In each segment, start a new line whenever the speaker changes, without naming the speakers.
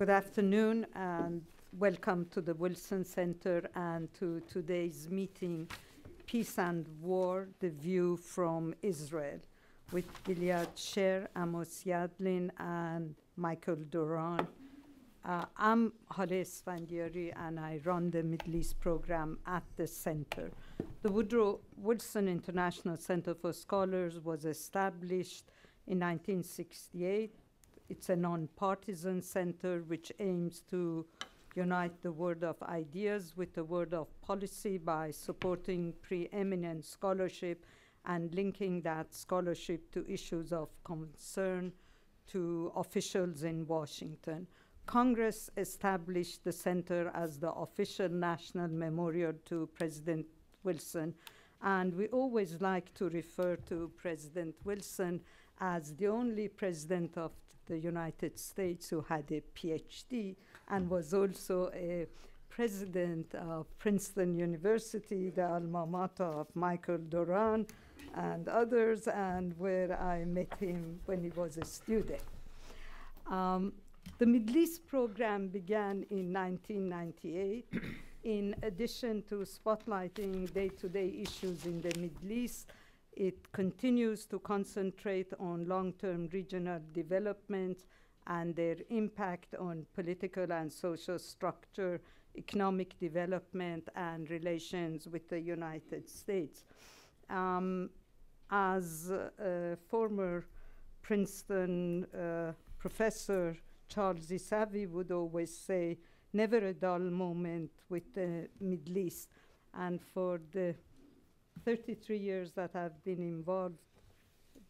Good afternoon and welcome to the Wilson Center and to today's meeting, Peace and War, the View from Israel, with Gilead Sher, Amos Yadlin, and Michael Doran. I'm Hale Esfandiari and I run the Middle East program at the center. The Woodrow Wilson International Center for Scholars was established in 1968. It's a nonpartisan center which aims to unite the world of ideas with the world of policy by supporting preeminent scholarship and linking that scholarship to issues of concern to officials in Washington. Congress established the center as the official national memorial to President Wilson, and we always like to refer to President Wilson as the only president of the United States who had a PhD and was also a president of Princeton University, the alma mater of Michael Doran and others, and where I met him when he was a student. The Middle East program began in 1998. In addition to spotlighting day-to-day issues in the Middle East, it continues to concentrate on long-term regional developments and their impact on political and social structure, economic development, and relations with the United States. As a former Princeton professor, Charles Isavi would always say, never a dull moment with the Middle East. And for the 33 years that I've been involved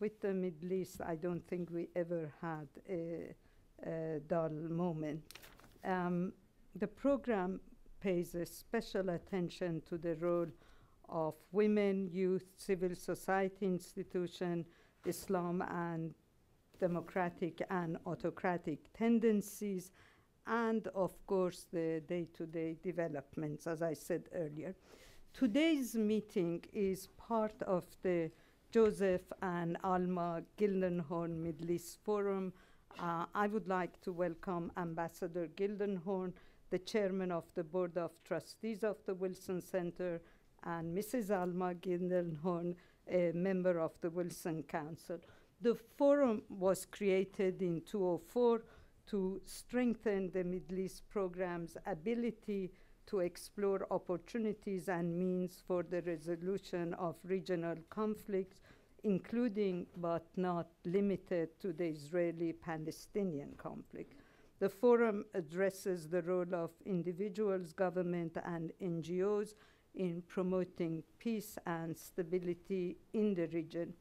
with the Middle East, I don't think we ever had a dull moment. The program pays a special attention to the role of women, youth, civil society institutions, Islam, and democratic and autocratic tendencies, and of course the day-to-day developments, as I said earlier. Today's meeting is part of the Joseph and Alma Gildenhorn Middle East Forum. I would like to welcome Ambassador Gildenhorn, the chairman of the Board of Trustees of the Wilson Center, and Mrs. Alma Gildenhorn, a member of the Wilson Council. The forum was created in 2004 to strengthen the Middle East program's ability to explore opportunities and means for the resolution of regional conflicts, including but not limited to the Israeli-Palestinian conflict. The forum addresses the role of individuals, government, and NGOs in promoting peace and stability in the region.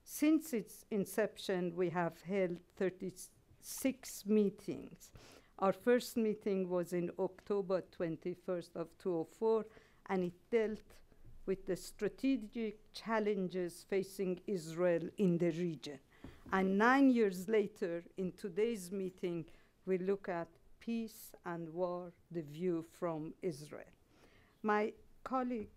Since its inception, we have held 36 meetings. Our first meeting was in October 21st of 2004, and it dealt with the strategic challenges facing Israel in the region. And 9 years later, in today's meeting, we look at peace and war, the view from Israel. My colleague,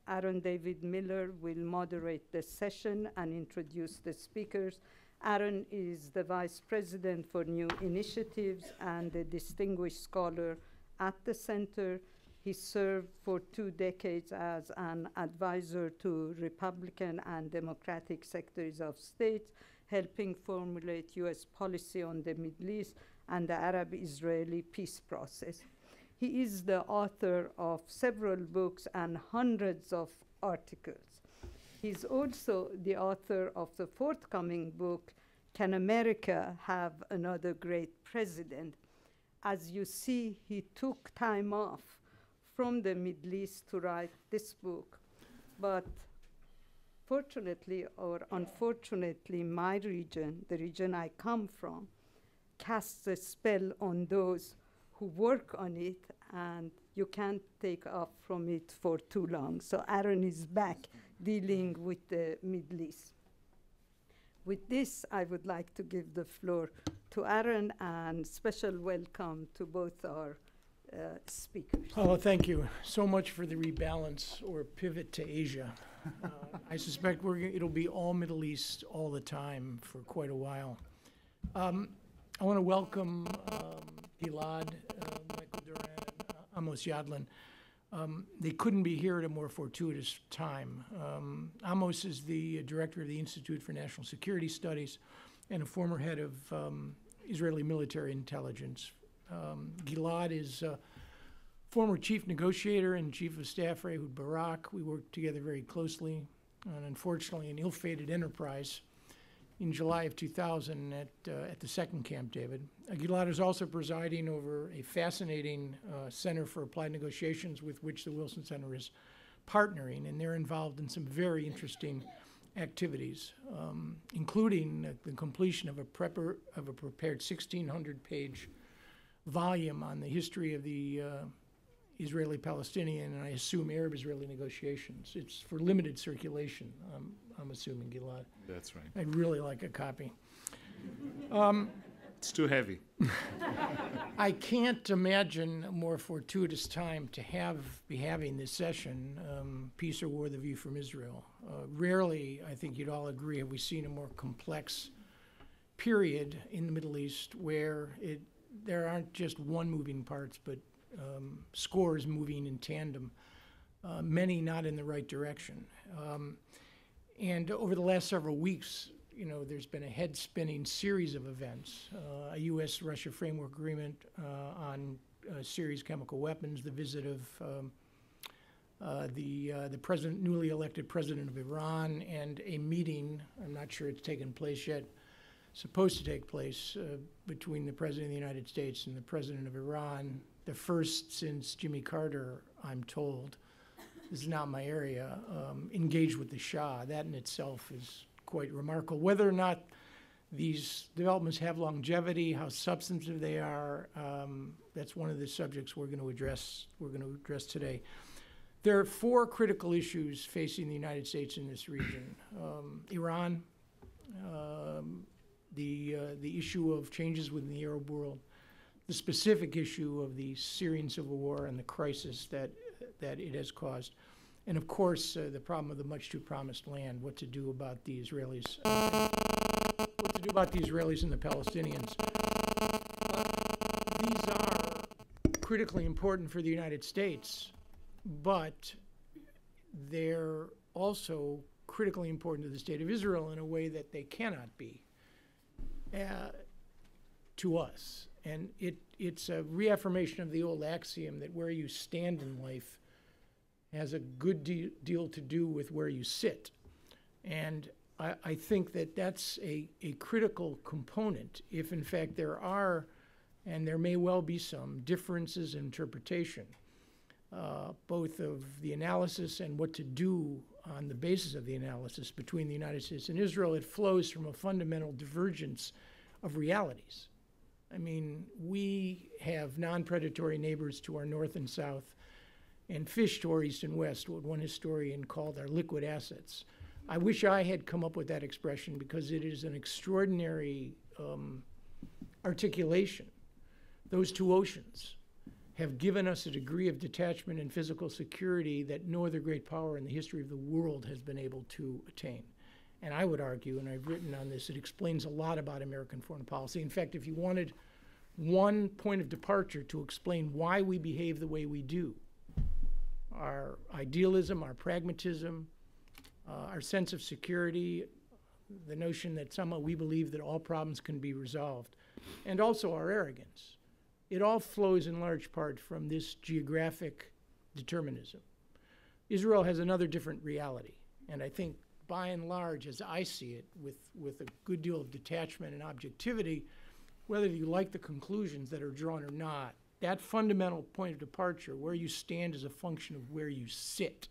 Aaron David Miller, will moderate the session and introduce the speakers. Aaron is the Vice President for New Initiatives and a distinguished scholar at the center. He served for 2 decades as an advisor to Republican and Democratic Secretaries of State, helping formulate U.S. policy on the Middle East and the Arab-Israeli peace process. He is the author of several books and hundreds of articles. He's also the author of the forthcoming book, Can America Have Another Great President? As you see, he took time off from the Middle East to write this book. But fortunately or unfortunately, my region, the region I come from, casts a spell on those who work on it, and you can't take off from it for too long. So Aaron is back dealing with the Middle East. With this, I would like to give the floor to Aaron, and special welcome to both our speakers.
Oh, thank you so much for the rebalance or pivot to Asia. I suspect it'll be all Middle East all the time for quite a while. I want to welcome Gilad, Michael Doran, and Amos Yadlin. They couldn't be here at a more fortuitous time. Amos is the director of the Institute for National Security Studies and a former head of Israeli military intelligence. Gilad is former chief negotiator and chief of staff for Ehud Barak. We worked together very closely on, unfortunately, an ill-fated enterprise in July of 2000 at the second Camp David. Gilad is also presiding over a fascinating Center for Applied Negotiations with which the Wilson Center is partnering, and they're involved in some very interesting activities, including the completion of a prepared 1,600-page volume on the history of the Israeli-Palestinian and I assume Arab-Israeli negotiations. It's for limited circulation, I'm assuming, Gilad.
That's right.
I'd really like a copy.
It's too heavy.
I can't imagine a more fortuitous time to be having this session, Peace or War, the View from Israel. Rarely, I think you'd all agree, have we seen a more complex period in the Middle East where there aren't just one moving parts, but scores moving in tandem, many not in the right direction. And over the last several weeks, there's been a head-spinning series of events, a U.S.-Russia framework agreement on Syria's chemical weapons, the visit of the newly elected president of Iran, and a meeting, I'm not sure it's taken place yet, supposed to take place between the President of the United States and the President of Iran, the first since Jimmy Carter, I'm told. This is not my area, engaged with the Shah. That in itself is quite remarkable. Whether or not these developments have longevity, how substantive they are, that's one of the subjects we're going to address today. There are four critical issues facing the United States in this region. Iran, the issue of changes within the Arab world, the specific issue of the Syrian civil war and the crisis that it has caused, and of course the problem of the much too promised land, what to do about the Israelis, and the Palestinians. These are critically important for the United States, but they're also critically important to the state of Israel in a way that they cannot be to us. And it's a reaffirmation of the old axiom that where you stand in life has a good deal to do with where you sit. And I think that that's a critical component if, in fact, there are, and there may well be some, differences in interpretation, both of the analysis and what to do on the basis of the analysis between the United States and Israel. It flows from a fundamental divergence of realities. I mean, we have non-predatory neighbors to our north and south, and fish to our east and west, what one historian called our liquid assets. I wish I had come up with that expression because it is an extraordinary articulation. Those two oceans have given us a degree of detachment and physical security that no other great power in the history of the world has been able to attain. And I would argue, and I've written on this, it explains a lot about American foreign policy. In fact, if you wanted one point of departure to explain why we behave the way we do, our idealism, our pragmatism, our sense of security, the notion that somehow we believe that all problems can be resolved, and also our arrogance, it all flows in large part from this geographic determinism. Israel has another different reality, and I think by and large, as I see it, with a good deal of detachment and objectivity, whether you like the conclusions that are drawn or not, that fundamental point of departure, where you stand as a function of where you sit,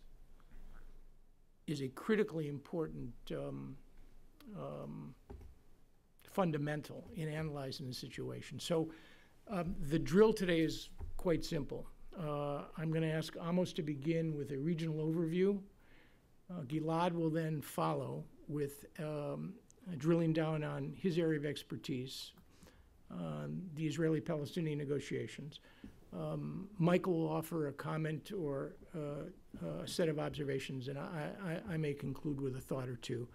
is a critically important fundamental in analyzing the situation. So the drill today is quite simple. I'm going to ask Amos to begin with a regional overview. Gilad will then follow with drilling down on his area of expertise, the Israeli-Palestinian negotiations. Michael will offer a comment or a set of observations, and I may conclude with a thought or two.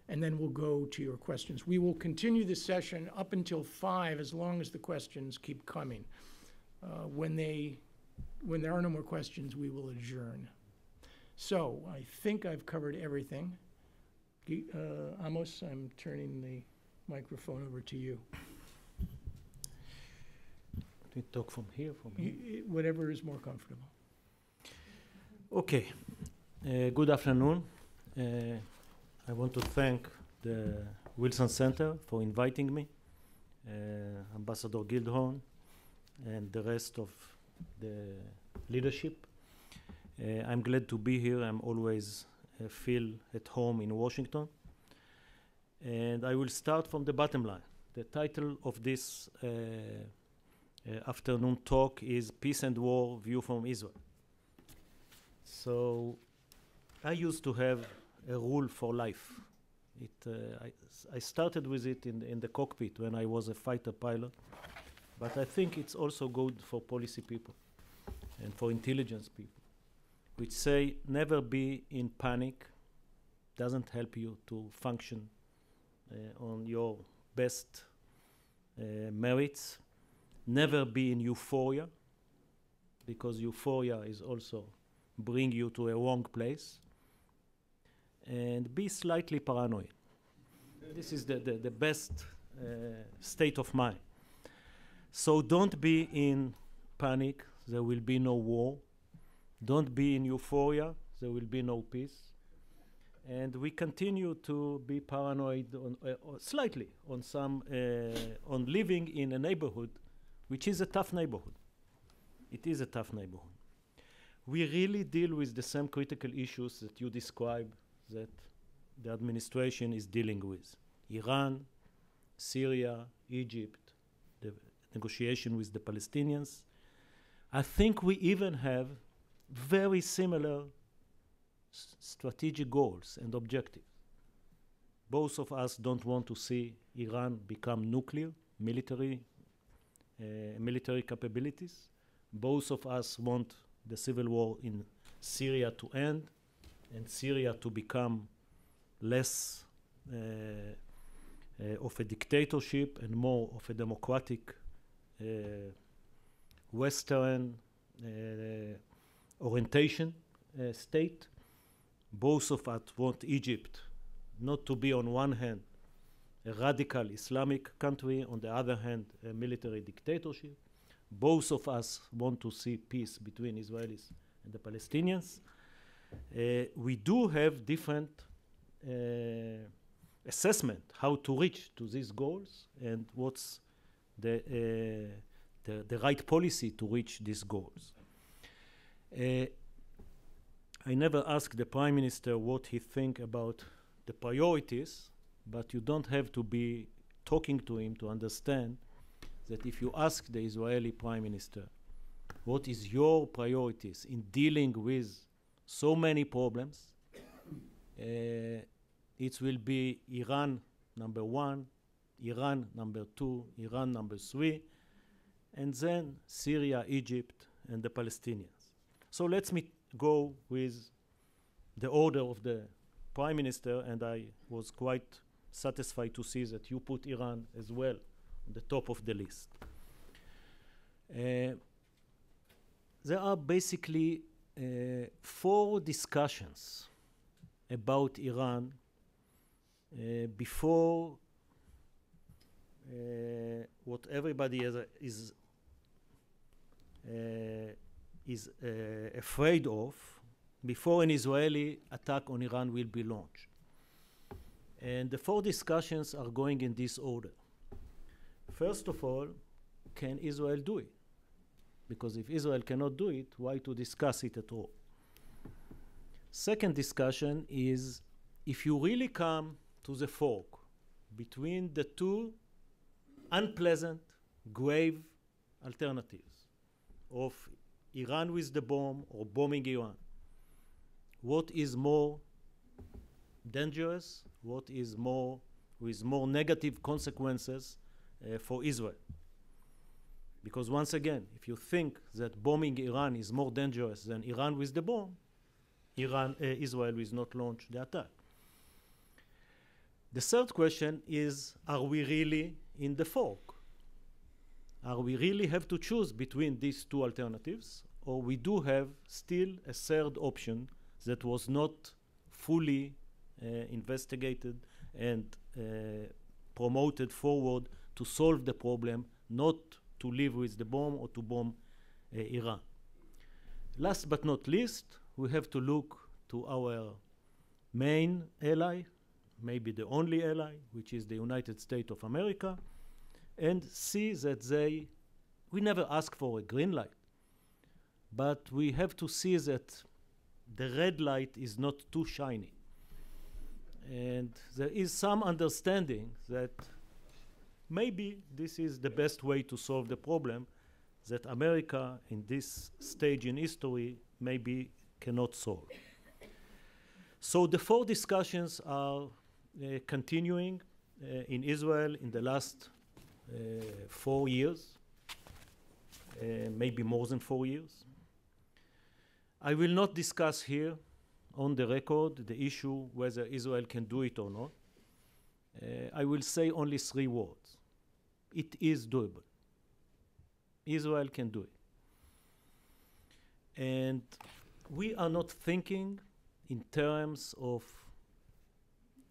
and then we'll go to your questions. We will continue the session up until 5 as long as the questions keep coming. When there are no more questions, we will adjourn. So I think I've covered everything. Amos, I'm turning the microphone over to you.
We talk from here,
Whatever is more comfortable.
Okay. Good afternoon. I want to thank the Wilson Center for inviting me, Ambassador Gildhorn, and the rest of the leadership. I'm glad to be here. I'm always feel at home in Washington. And I will start from the bottom line. The title of this afternoon talk is Peace and War View from Israel. So I used to have a rule for life. I started with it in the cockpit when I was a fighter pilot, but I think it's also good for policy people and for intelligence people, which say never be in panic. Doesn't help you to function on your best merits. Never be in euphoria, because euphoria is also bring you to a wrong place. And be slightly paranoid. This is the best state of mind. So don't be in panic. There will be no war. Don't be in euphoria. There will be no peace. And we continue to be paranoid slightly on living in a neighborhood which is a tough neighborhood. It is a tough neighborhood. We really deal with the same critical issues that you describe that the administration is dealing with. Iran, Syria, Egypt, the negotiation with the Palestinians. I think we even have very similar strategic goals and objectives. Both of us don't want to see Iran become nuclear, military capabilities. Both of us want the civil war in Syria to end and Syria to become less of a dictatorship and more of a democratic Western orientation state. Both of us want Egypt not to be on one hand a radical Islamic country, on the other hand a military dictatorship. Both of us want to see peace between Israelis and the Palestinians. We do have different assessment how to reach to these goals and what's the right policy to reach these goals. I never asked the Prime Minister what he thinks about the priorities, but you don't have to be talking to him to understand that if you ask the Israeli Prime Minister, what is your priorities in dealing with so many problems, it will be Iran number 1, Iran number 2, Iran number 3, and then Syria, Egypt, and the Palestinians. So let me go with the order of the Prime Minister, and I was quite satisfied to see that you put Iran as well on the top of the list. There are basically 4 discussions about Iran before what everybody is afraid of, before an Israeli attack on Iran will be launched. And the 4 discussions are going in this order. First of all, can Israel do it? Because if Israel cannot do it, why to discuss it at all? Second discussion is, if you really come to the fork between the 2 unpleasant, grave alternatives of Iran with the bomb or bombing Iran, what is more dangerous? What is more with more negative consequences for Israel? Because once again, if you think that bombing Iran is more dangerous than Iran with the bomb, Israel will not launch the attack. The third question is, are we really in the fork? Are we really have to choose between these two alternatives, or we do have still a third option that was not fully investigated and promoted forward to solve the problem, not to live with the bomb or to bomb Iran. Last but not least, we have to look to our main ally, maybe the only ally, which is the United States of America, and see that we never ask for a green light, but we have to see that the red light is not too shiny. And there is some understanding that maybe this is the best way to solve the problem that America in this stage in history maybe cannot solve. So the four discussions are continuing in Israel in the last 4 years, maybe more than 4 years. I will not discuss here on the record the issue whether Israel can do it or not. I will say only 3 words. It is doable. Israel can do it. And we are not thinking in terms of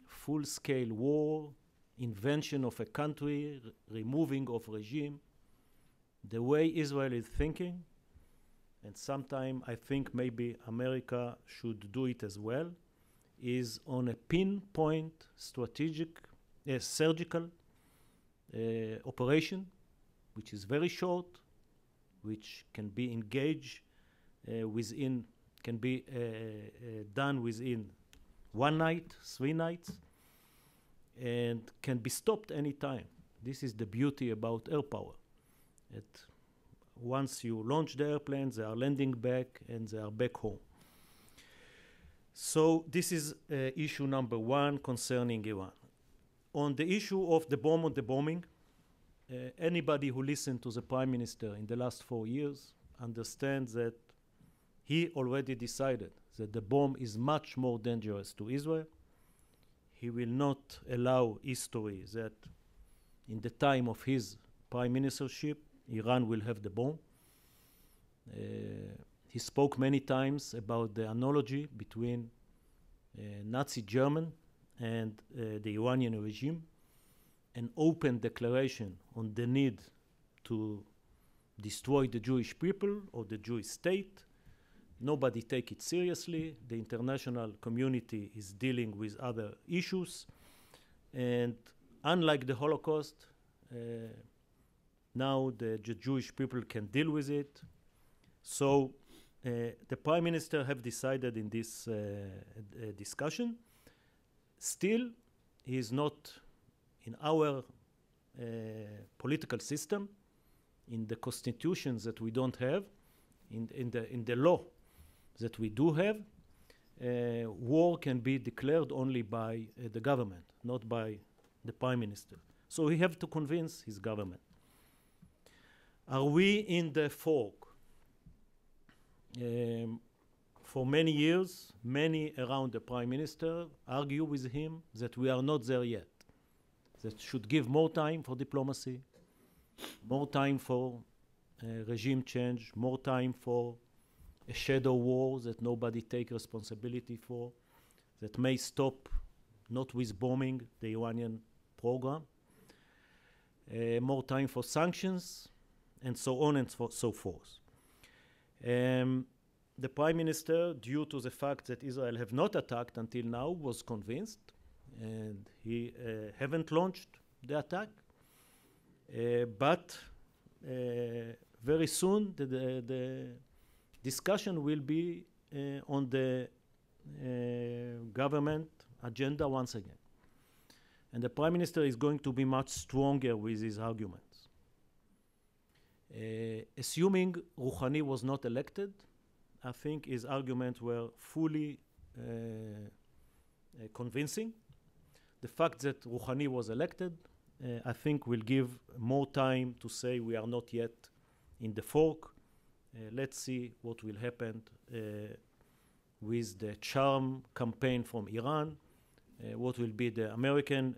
full-scale war, invention of a country, removing of regime. The way Israel is thinking, and sometime I think maybe America should do it as well, is on a pinpoint strategic, surgical operation, which is very short, which can be engaged can be done within 1 night, 3 nights, and can be stopped anytime. This is the beauty about air power. Once you launch the airplanes, they are landing back and they are back home. So this is issue number 1 concerning Iran. On the issue of the bomb or the bombing, anybody who listened to the Prime Minister in the last 4 years understands that he already decided that the bomb is much more dangerous to Israel. He will not allow history that in the time of his prime ministership, Iran will have the bomb. He spoke many times about the analogy between Nazi German and the Iranian regime, an open declaration on the need to destroy the Jewish people or the Jewish state. Nobody take it seriously. The international community is dealing with other issues. And unlike the Holocaust, now the Jewish people can deal with it. So the Prime Minister have decided in this discussion. Still, he is not in our political system, in the constitutions that we don't have, in the law that we do have, war can be declared only by the government, not by the Prime Minister. So we have to convince his government. Are we in the fork? For many years, many around the Prime Minister argue with him that we are not there yet, that should give more time for diplomacy, more time for regime change, more time for a shadow war that nobody take responsibility for, that may stop, not with bombing, the Iranian program, more time for sanctions, and so on and so forth. The Prime Minister, due to the fact that Israel have not attacked until now, was convinced, and he haven't launched the attack. But very soon the discussion will be on the government agenda once again. And the Prime Minister is going to be much stronger with his arguments. Assuming Rouhani was not elected, I think his arguments were fully convincing. The fact that Rouhani was elected, I think will give more time to say we are not yet in the fork. Let's see what will happen with the charm campaign from Iran what will be the American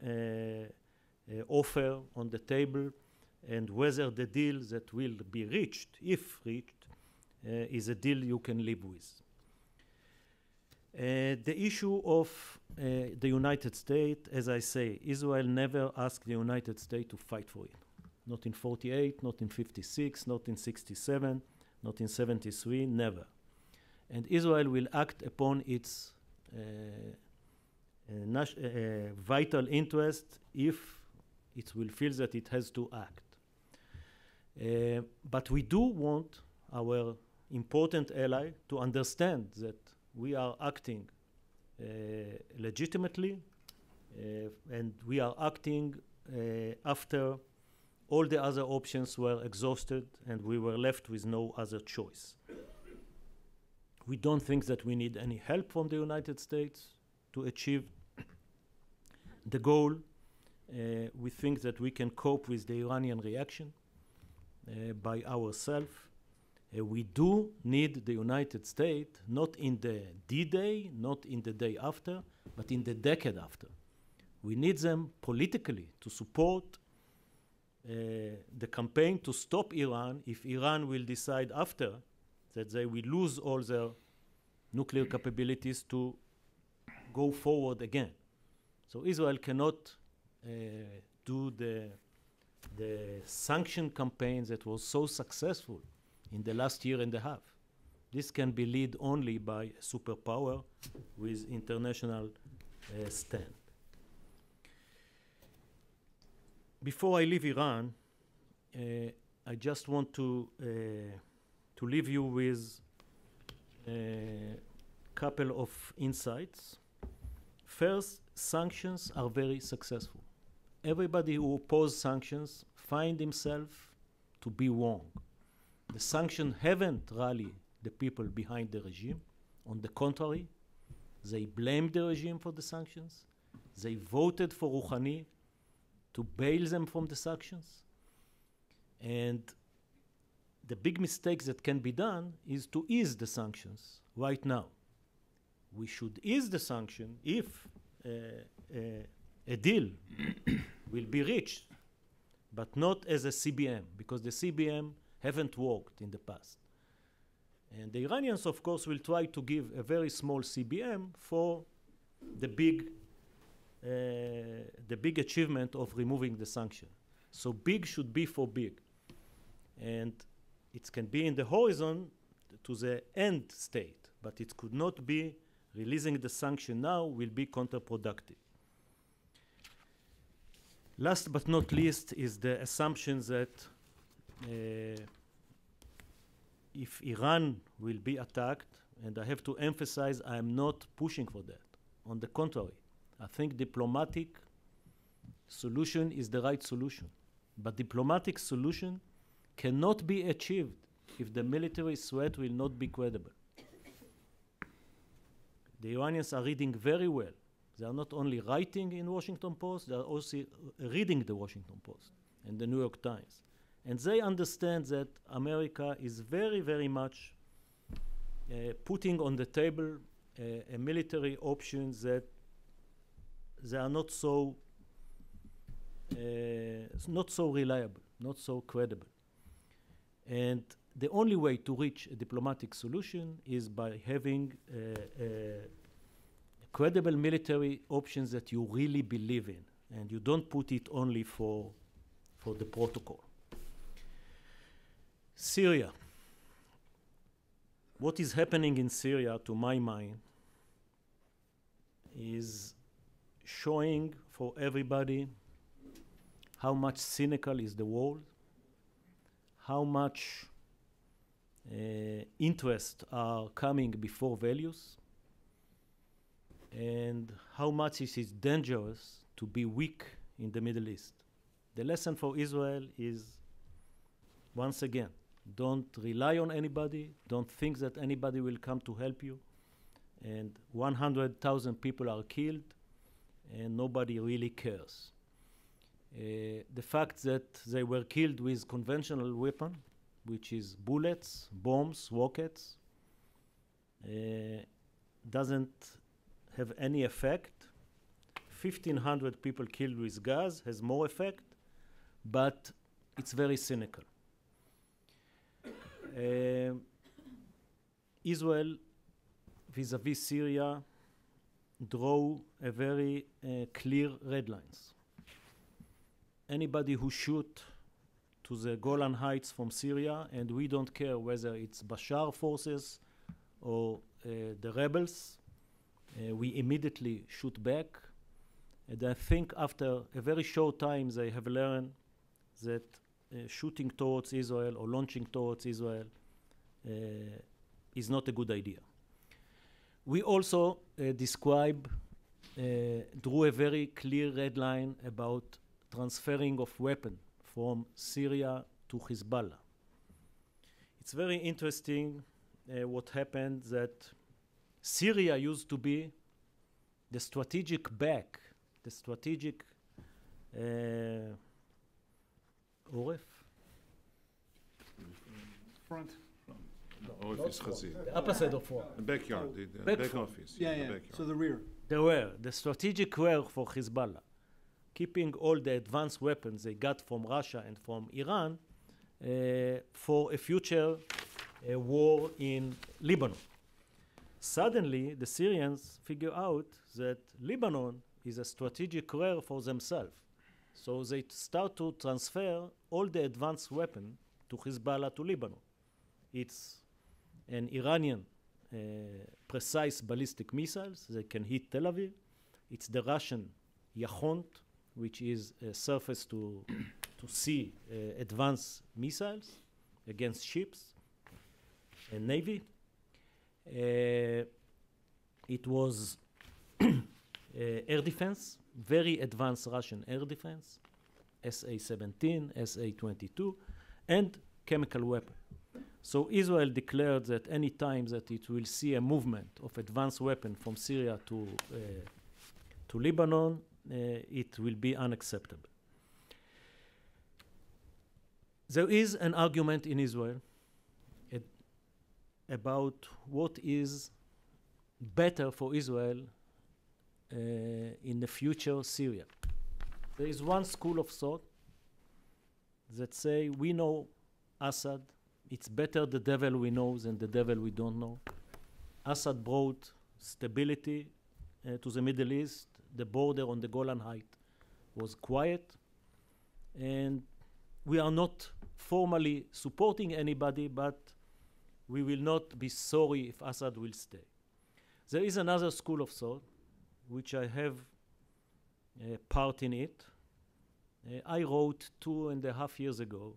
offer on the table, and whether the deal that will be reached, if reached, is a deal you can live with. The issue of the United States, as I say, Israel never asked the United States to fight for it. Not in 48, not in 56, not in 67, not in 73, never. And Israel will act upon its vital interest if it will feel that it has to act. But we do want our important ally to understand that we are acting legitimately, and we are acting after all the other options were exhausted and we were left with no other choice. We don't think that we need any help from the United States to achieve the goal. We think that we can cope with the Iranian reaction by ourselves. We do need the United States, not in the D-Day, not in the day after, but in the decade after. We need them politically to support the campaign to stop Iran if Iran will decide after that they will lose all their nuclear capabilities to go forward again. So Israel cannot do the sanction campaign that was so successful in the last year and a half. This can be led only by a superpower with international stand. Before I leave Iran, I just want to leave you with a couple of insights. First, sanctions are very successful. Everybody who opposes sanctions finds himself to be wrong. The sanctions haven't rallied the people behind the regime. On the contrary, they blamed the regime for the sanctions. They voted for Rouhani to bail them from the sanctions. And the big mistake that can be done is to ease the sanctions right now. We should ease the sanction if a deal will be reached, but not as a CBM, because the CBM haven't worked in the past. And the Iranians, of course, will try to give a very small CBM for the big achievement of removing the sanction. So big should be for big. And it can be in the horizon to the end state, but it could not be releasing the sanction now will be counterproductive. Last but not least is the assumption that if Iran will be attacked, and I have to emphasize I am not pushing for that. On the contrary, I think diplomatic solution is the right solution. But diplomatic solution cannot be achieved if the military threat will not be credible. The Iranians are reading very well. They are not only writing in Washington Post, they are also reading the Washington Post and the New York Times. And they understand that America is very, very much putting on the table a military option that they are not so reliable, not so credible. And the only way to reach a diplomatic solution is by having credible military options that you really believe in, and you don't put it only for the protocol. Syria. What is happening in Syria, to my mind, is showing for everybody how much cynical is the world, how much interests are coming before values, and how much it is dangerous to be weak in the Middle East. The lesson for Israel is, once again, don't rely on anybody, don't think that anybody will come to help you, and 100,000 people are killed, and nobody really cares. The fact that they were killed with conventional weapon, which is bullets, bombs, rockets, doesn't have any effect 1,500 people killed with gas has more effect, but it's very cynical. Israel, vis-a-vis Syria, draw a very clear red lines. Anybody who shoot to the Golan Heights from Syria, and we don't care whether it's Bashar forces or the rebels, we immediately shoot back. And I think after a very short time, they have learned that shooting towards Israel or launching towards Israel is not a good idea. We also drew a very clear red line about transferring of weapons from Syria to Hezbollah. It's very interesting what happened, that Syria used to be the strategic back, the strategic Oref?
Front. Office Chazir.
The opposite of what?
The backyard, the
Back
back
front.
office.
Yeah,
the
yeah.
backyard.
So the rear.
They were the strategic rear for Hezbollah, keeping all the advanced weapons they got from Russia and from Iran for a future war in Lebanon. Suddenly, the Syrians figure out that Lebanon is a strategic rear for themselves. So they start to transfer all the advanced weapons to Hezbollah to Lebanon. It's an Iranian precise ballistic missiles. They can hit Tel Aviv. It's the Russian Yachont, which is a surface to sea advanced missiles against ships and navy. It was air defense, very advanced Russian air defense, SA-17, SA-22, and chemical weapon. So Israel declared that any time that it will see a movement of advanced weapon from Syria to Lebanon, it will be unacceptable. There is an argument in Israel about what is better for Israel in the future Syria. There is one school of thought that say, we know Assad, it's better the devil we know than the devil we don't know. Assad brought stability to the Middle East. The border on the Golan Heights was quiet, and we are not formally supporting anybody, but we will not be sorry if Assad will stay. There is another school of thought, which I have part in it. I wrote 2.5 years ago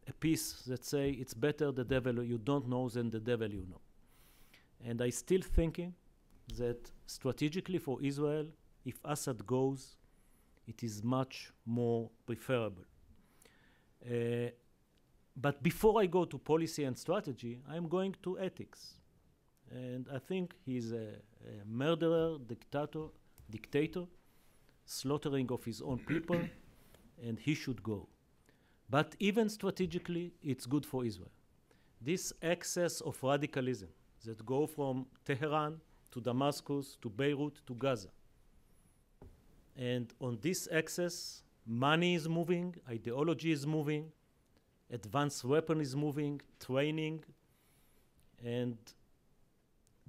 a piece that say it's better the devil you don't know than the devil you know. And I still thinking that strategically for Israel, if Assad goes, it is much more preferable. But before I go to policy and strategy, I'm going to ethics. And I think he's a murderer, dictator, slaughtering of his own people, and he should go. But even strategically, it's good for Israel. This excess of radicalism that go from Tehran to Damascus to Beirut to Gaza. And on this axis, money is moving, ideology is moving, advanced weapon is moving, training, and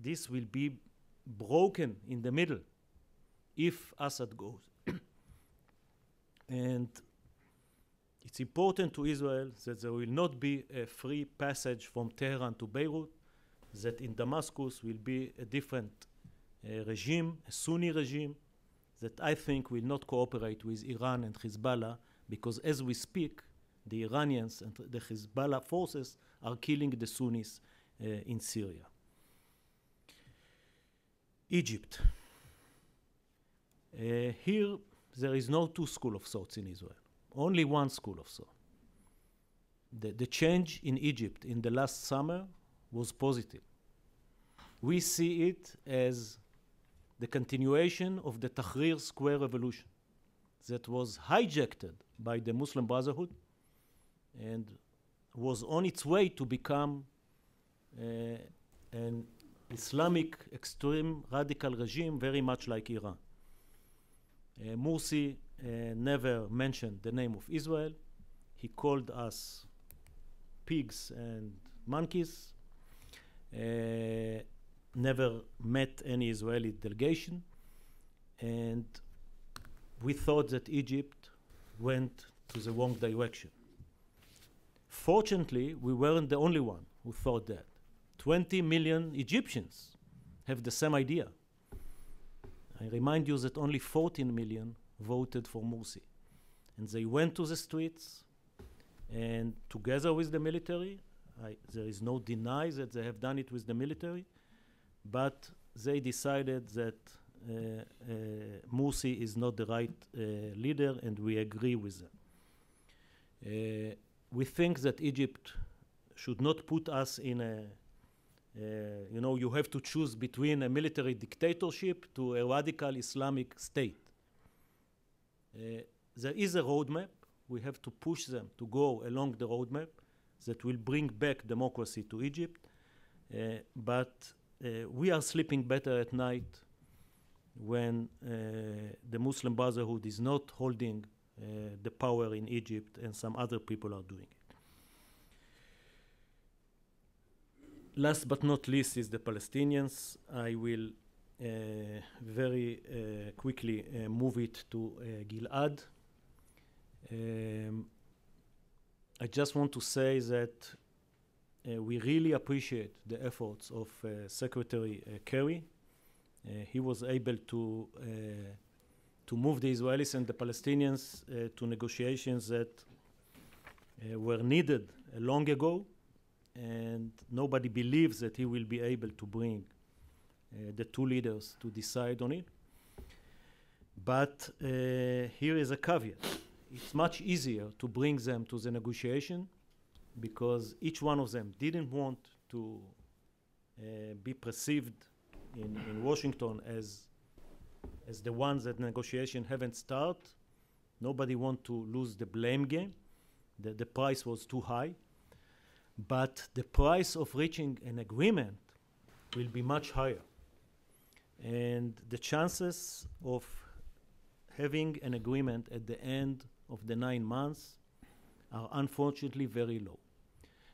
this will be broken in the middle if Assad goes. And it's important to Israel that there will not be a free passage from Tehran to Beirut, that in Damascus will be a different regime, a Sunni regime, that I think will not cooperate with Iran and Hezbollah, because as we speak, the Iranians and the Hezbollah forces are killing the Sunnis in Syria. Egypt. Here, there is no two school of thoughts in Israel, only one school of thought. The change in Egypt in the last summer was positive. We see it as the continuation of the Tahrir Square revolution that was hijacked by the Muslim Brotherhood and was on its way to become an Islamic extreme radical regime very much like Iran. Morsi never mentioned the name of Israel. He called us pigs and monkeys. Never met any Israeli delegation. And we thought that Egypt went to the wrong direction. Fortunately, we weren't the only one who thought that. 20 million Egyptians have the same idea. I remind you that only 14 million voted for Morsi. And they went to the streets, and together with the military, there is no deny that they have done it with the military, but they decided that Morsi is not the right leader, and we agree with them. We think that Egypt should not put us in a, you have to choose between a military dictatorship to a radical Islamic state. There is a roadmap. We have to push them to go along the roadmap that will bring back democracy to Egypt. But we are sleeping better at night when the Muslim Brotherhood is not holding the power in Egypt and some other people are doing it. Last but not least is the Palestinians. I will very quickly move it to Gilad. I just want to say that we really appreciate the efforts of Secretary Kerry. He was able to move the Israelis and the Palestinians to negotiations that were needed long ago, and nobody believes that he will be able to bring the two leaders to decide on it. But here is a caveat. It's much easier to bring them to the negotiation because each one of them didn't want to be perceived in Washington as the ones that negotiation haven't started. Nobody want to lose the blame game. The price was too high. But the price of reaching an agreement will be much higher. And the chances of having an agreement at the end of the 9 months are unfortunately very low.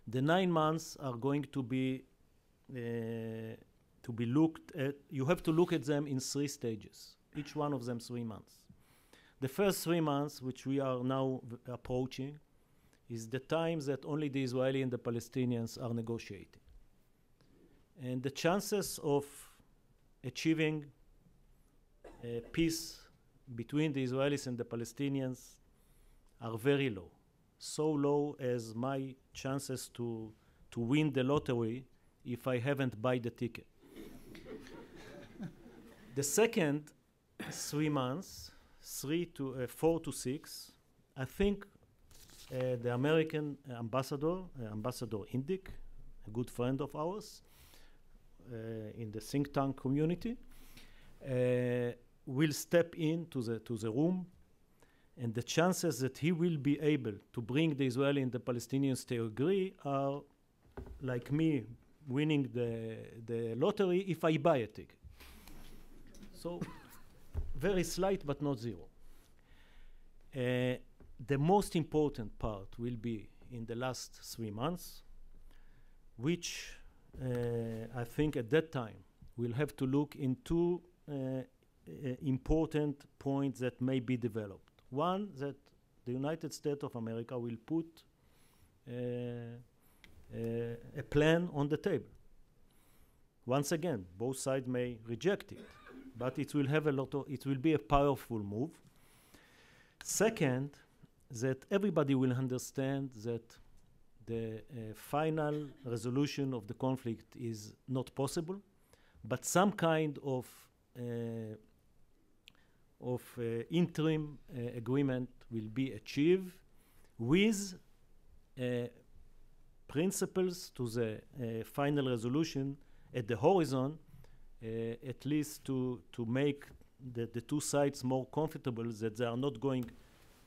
The 9 months are going to be looked at. You have to look at them in 3 stages, each one of them 3 months. The first 3 months, which we are now approaching, is the time that only the Israeli and the Palestinians are negotiating. And the chances of achieving peace between the Israelis and the Palestinians are very low. So low as my chances to win the lottery if I haven't buy the ticket. The second 3 months, 4 to 6, I think the American ambassador, Ambassador Indyk, a good friend of ours in the think tank community, will step into the room, and the chances that he will be able to bring the Israeli and the Palestinians to agree are like me winning the lottery if I buy a ticket. So very slight, but not zero. The most important part will be in the last 3 months, which I think at that time we'll have to look into important points that may be developed. One, that the United States of America will put a plan on the table. Once again, both sides may reject it, but it will have it will be a powerful move. Second, that everybody will understand that the final resolution of the conflict is not possible, but some kind of interim agreement will be achieved with principles to the final resolution at the horizon, at least to make the two sides more comfortable that they are not going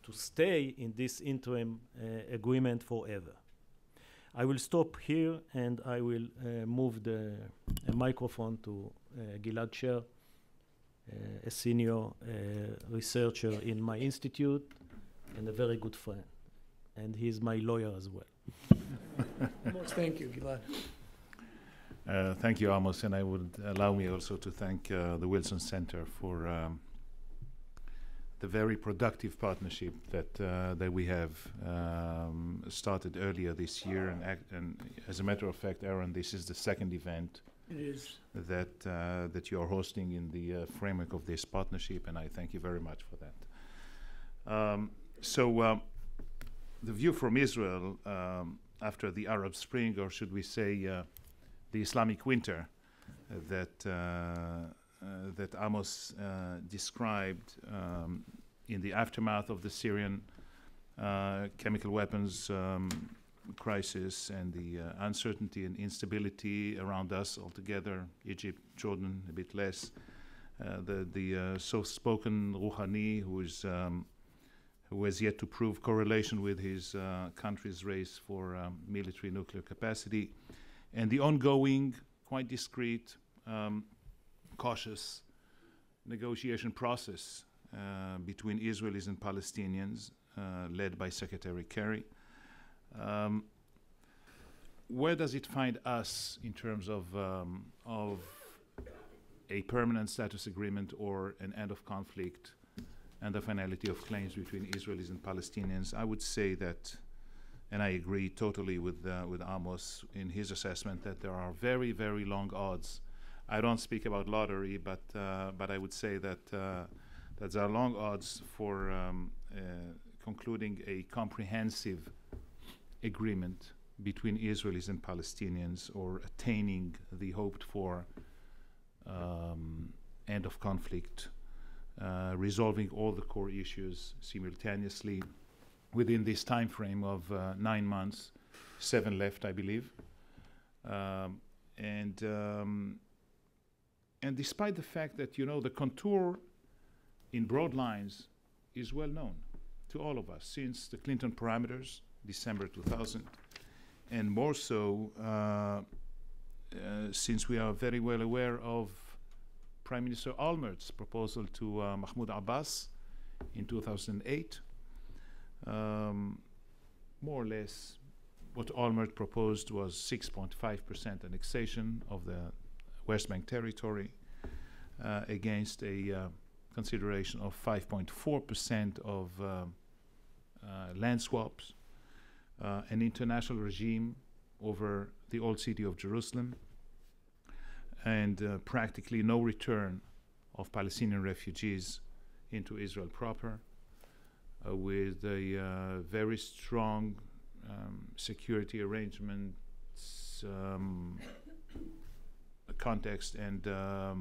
to stay in this interim agreement forever. I will stop here and I will move the microphone to Gilad Sher a senior researcher in my institute and a very good friend. And he's my lawyer as well.
Thank you, Gilad.
Thank you, Amos, and I would allow me also to thank the Wilson Center for the very productive partnership that we have started earlier this year. And as a matter of fact, Aaron, this is the second event
It is.
that you are hosting in the framework of this partnership, and I thank you very much for that. The view from Israel after the Arab Spring, or should we say the Islamic winter, that Amos described in the aftermath of the Syrian chemical weapons crisis and the uncertainty and instability around us altogether, Egypt, Jordan, a bit less, the soft-spoken Rouhani, who has yet to prove correlation with his country's race for military nuclear capacity, and the ongoing, quite discreet, cautious negotiation process between Israelis and Palestinians, led by Secretary Kerry. Where does it find us in terms of a permanent status agreement or an end of conflict and the finality of claims between Israelis and Palestinians? I would say that, and I agree totally with Amos in his assessment, that there are very, very long odds. I don't speak about lottery, but I would say that there are long odds for concluding a comprehensive agreement between Israelis and Palestinians, or attaining the hoped for end of conflict, resolving all the core issues simultaneously within this time frame of 9 months, 7 left, I believe. And despite the fact that, the contour in broad lines is well known to all of us since the Clinton parameters, December 2000, and more so since we are very well aware of Prime Minister Olmert's proposal to Mahmoud Abbas in 2008. More or less, what Olmert proposed was 6.5% annexation of the West Bank territory against a consideration of 5.4% of land swaps, an international regime over the old city of Jerusalem, and practically no return of Palestinian refugees into Israel proper, with a very strong security arrangements, a context, and a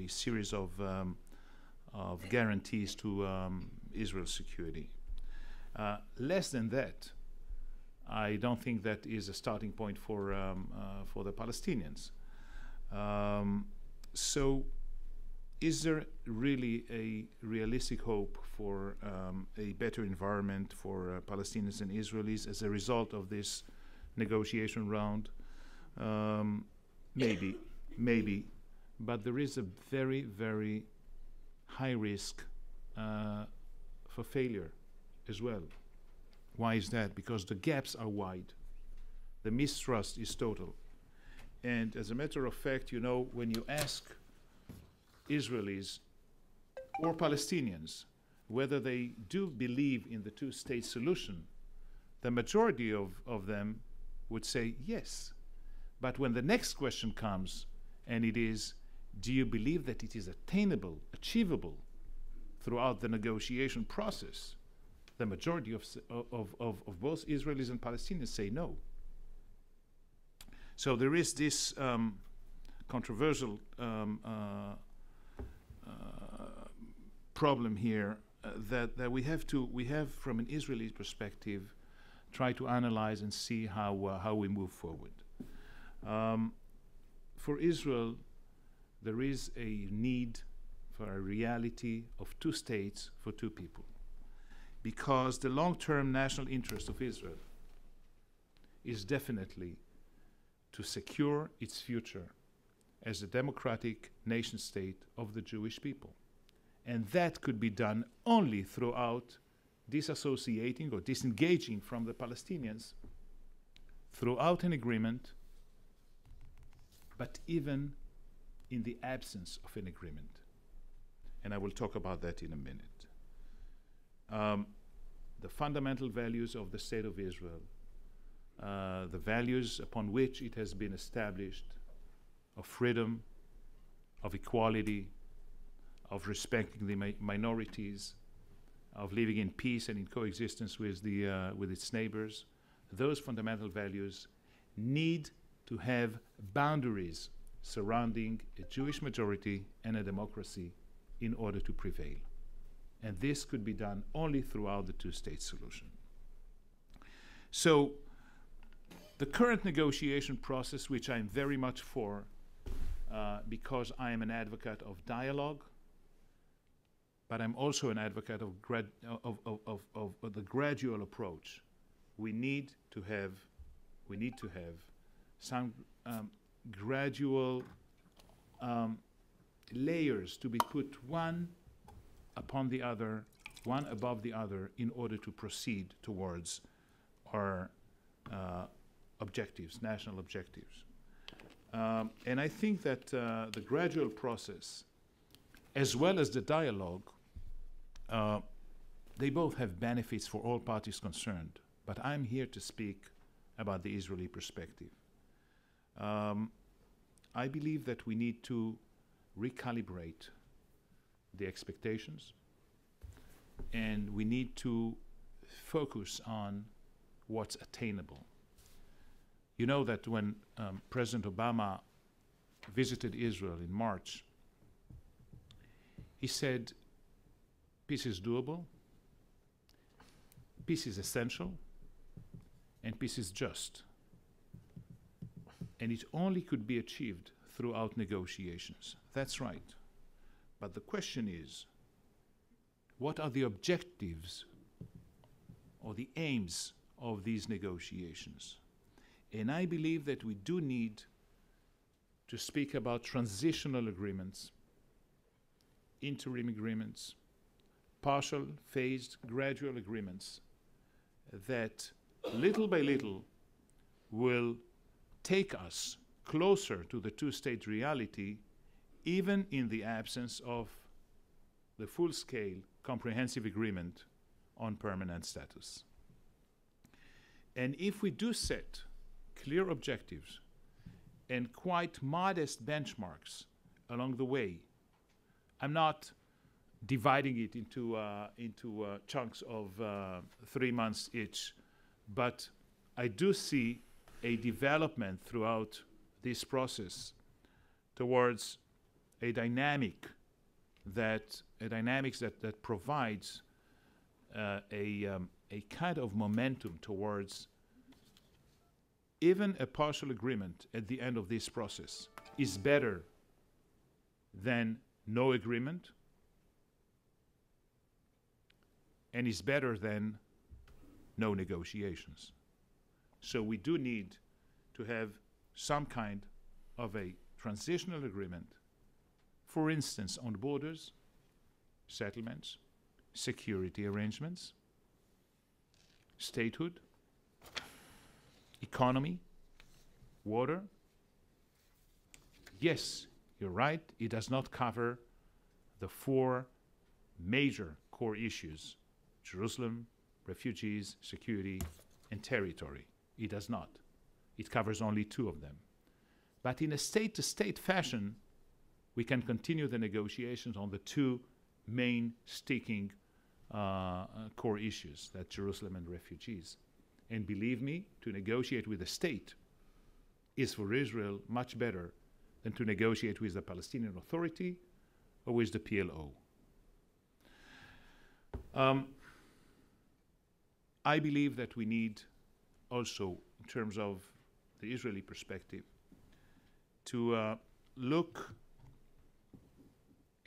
series of guarantees to Israel's security. Less than that, I don't think that is a starting point for the Palestinians. So, is there really a realistic hope for a better environment for Palestinians and Israelis as a result of this negotiation round? Maybe, but there is a very, very high risk for failure as well. Why is that? Because the gaps are wide. The mistrust is total. And as a matter of fact, when you ask Israelis or Palestinians whether they do believe in the two-state solution, the majority of them would say yes. But when the next question comes, and it is, do you believe that it is attainable, achievable throughout the negotiation process, the majority of both Israelis and Palestinians say no. So there is this controversial problem here that we have from an Israeli perspective, try to analyze and see how we move forward. For Israel, there is a need for a reality of two states for two people, because the long-term national interest of Israel is definitely to secure its future as a democratic nation state of the Jewish people. And that could be done only throughout disassociating or disengaging from the Palestinians throughout an agreement, but even in the absence of an agreement. And I will talk about that in a minute. The fundamental values of the State of Israel, the values upon which it has been established, of freedom, of equality, of respecting the minorities, of living in peace and in coexistence with its neighbors, those fundamental values need to have boundaries surrounding a Jewish majority and a democracy in order to prevail. And this could be done only throughout the two-state solution. So the current negotiation process, which I'm very much for, because I am an advocate of dialogue, but I'm also an advocate of the gradual approach. We need to have some gradual layers to be put one upon the other, one above the other, in order to proceed towards our objectives, national objectives. And I think that the gradual process, as well as the dialogue, they both have benefits for all parties concerned. But I'm here to speak about the Israeli perspective. I believe that we need to recalibrate the expectations, and we need to focus on what's attainable. You know that when President Obama visited Israel in March, he said, peace is doable, peace is essential, and peace is just. And it only could be achieved throughout negotiations. That's right. But the question is, what are the objectives or the aims of these negotiations? And I believe that we do need to speak about transitional agreements, interim agreements, partial, phased, gradual agreements that little by little will take us closer to the two-state reality, even in the absence of the full-scale comprehensive agreement on permanent status. And if we do set clear objectives and quite modest benchmarks along the way, I'm not dividing it into chunks of 3 months each, but I do see a development throughout this process towards a dynamics that provides a kind of momentum towards even a partial agreement at the end of this process is better than no agreement, and is better than no negotiations. So we do need to have some kind of a transitional agreement, for instance, on borders, settlements, security arrangements, statehood, economy, water. Yes, you're right, it does not cover the 4 major core issues: Jerusalem, refugees, security, and territory. It does not. It covers only 2 of them. But in a state-to-state fashion, we can continue the negotiations on the 2 main sticking core issues, that Jerusalem and refugees. And believe me, to negotiate with a state is for Israel much better than to negotiate with the Palestinian Authority or with the PLO. I believe that we need also, in terms of the Israeli perspective, to look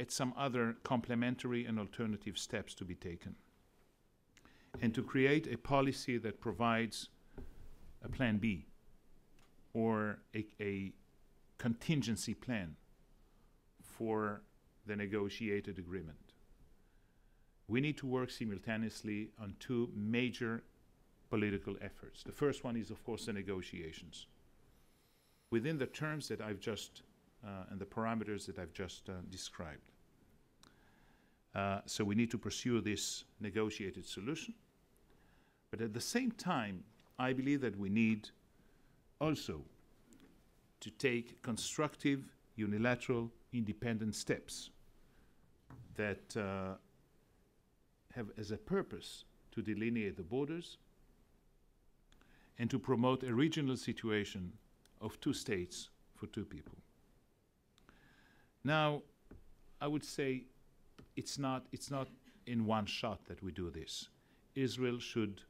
at some other complementary and alternative steps to be taken, and to create a policy that provides a plan B, or a contingency plan for the negotiated agreement. We need to work simultaneously on two major political efforts. The first one is, of course, the negotiations. Within the terms that I've just, and the parameters that I've just described. So we need to pursue this negotiated solution. But at the same time, I believe that we need also to take constructive, unilateral, independent steps that have as a purpose to delineate the borders and to promote a regional situation of two states for two people. Now, I would say it's not in one shot that we do this. Israel should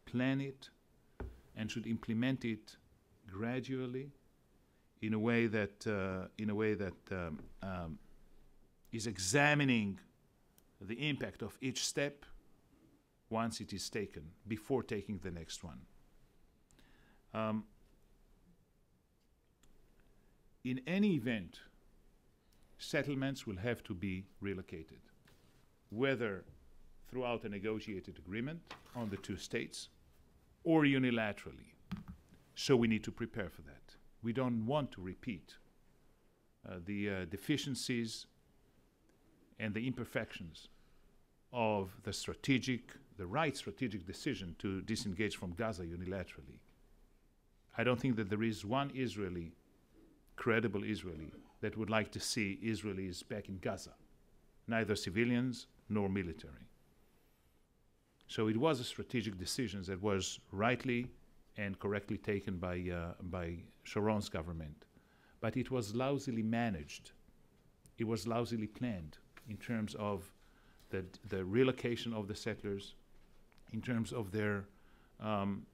plan it and should implement it gradually in a way that is examining the impact of each step once it is taken, before taking the next one. In any event, settlements will have to be relocated, whether throughout a negotiated agreement on the two states or unilaterally. So we need to prepare for that. We don't want to repeat the deficiencies and the imperfections of the right strategic decision to disengage from Gaza unilaterally. I don't think that there is one Israeli, credible Israeli, that would like to see Israelis back in Gaza, neither civilians nor military. So it was a strategic decision that was rightly and correctly taken by Sharon's government, but it was lousily managed. It was lousily planned in terms of the relocation of the settlers, in terms of their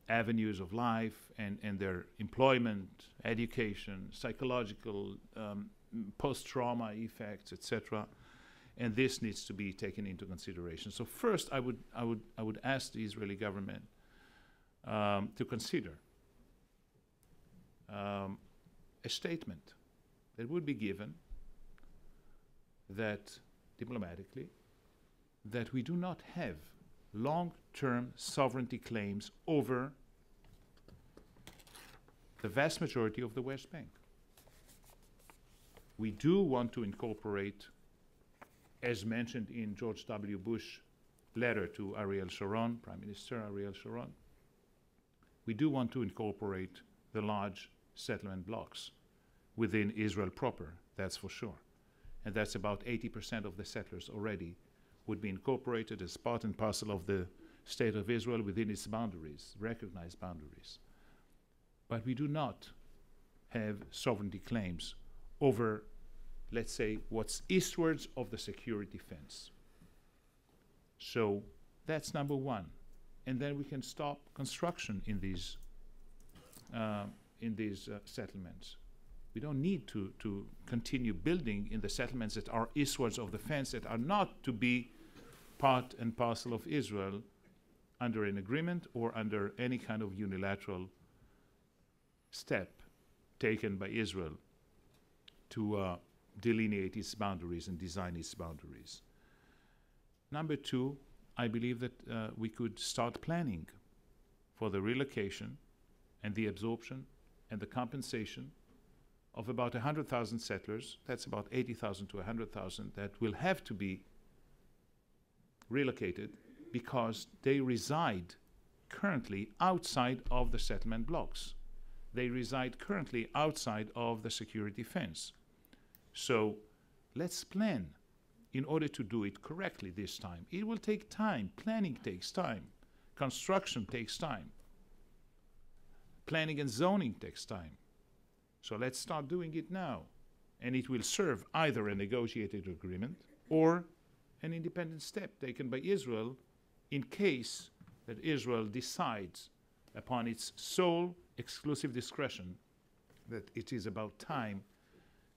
avenues of life and their employment, education, psychological, post-trauma effects, etc. And this needs to be taken into consideration. So first, I would ask the Israeli government to consider a statement that would be given that, diplomatically, that we do not have long-term sovereignty claims over the vast majority of the West Bank. We do want to incorporate, as mentioned in George W. Bush's letter to Ariel Sharon, Prime Minister Ariel Sharon, we do want to incorporate the large settlement blocks within Israel proper, that's for sure. And that's about 80% of the settlers already would be incorporated as part and parcel of the State of Israel within its boundaries, recognized boundaries. But we do not have sovereignty claims over, let's say, what's eastwards of the security fence. So that's number one. And then we can stop construction in these settlements. We don't need to continue building in the settlements that are eastwards of the fence, that are not to be part and parcel of Israel under an agreement or under any kind of unilateral step taken by Israel to delineate its boundaries and design its boundaries. Number two, I believe that we could start planning for the relocation and the absorption and the compensation of about 100,000 settlers. That's about 80,000 to 100,000 that will have to be relocated because they reside currently outside of the settlement blocks. They reside currently outside of the security fence. So let's plan in order to do it correctly this time. It will take time. Planning takes time. Construction takes time. Planning and zoning takes time. So let's start doing it now. And it will serve either a negotiated agreement or an independent step taken by Israel in case that Israel decides upon its sole exclusive discretion that it is about time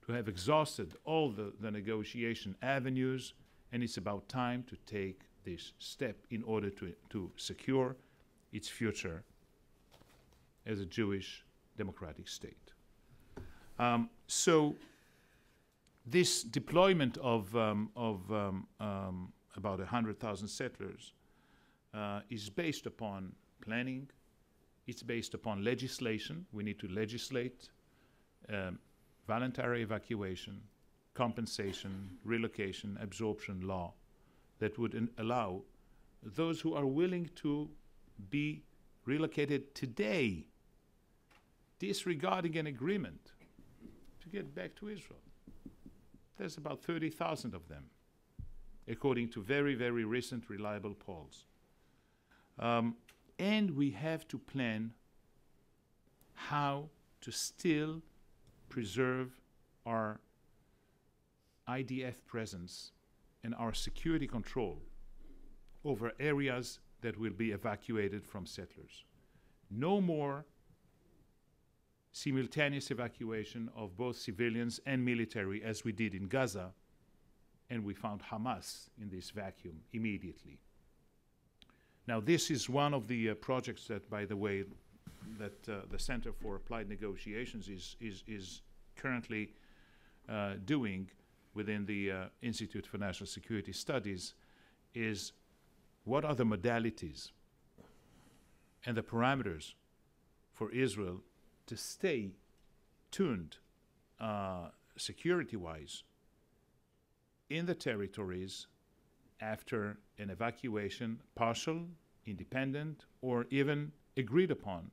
to have exhausted all the negotiation avenues, and it's about time to take this step in order to secure its future as a Jewish democratic state. So this deployment of about 100,000 settlers is based upon planning. It's based upon legislation. We need to legislate voluntary evacuation, compensation, relocation, absorption law that would allow those who are willing to be relocated today, disregarding an agreement, to get back to Israel. There's about 30,000 of them, according to very, very recent reliable polls. And we have to plan how to still preserve our IDF presence and our security control over areas that will be evacuated from settlers. No more simultaneous evacuation of both civilians and military as we did in Gaza, and we found Hamas in this vacuum immediately. Now, this is one of the projects that, by the way, that the Center for Applied Negotiations is currently doing within the Institute for National Security Studies, is what are the modalities and the parameters for Israel to stay tuned security-wise in the territories after an evacuation, partial, independent, or even agreed upon,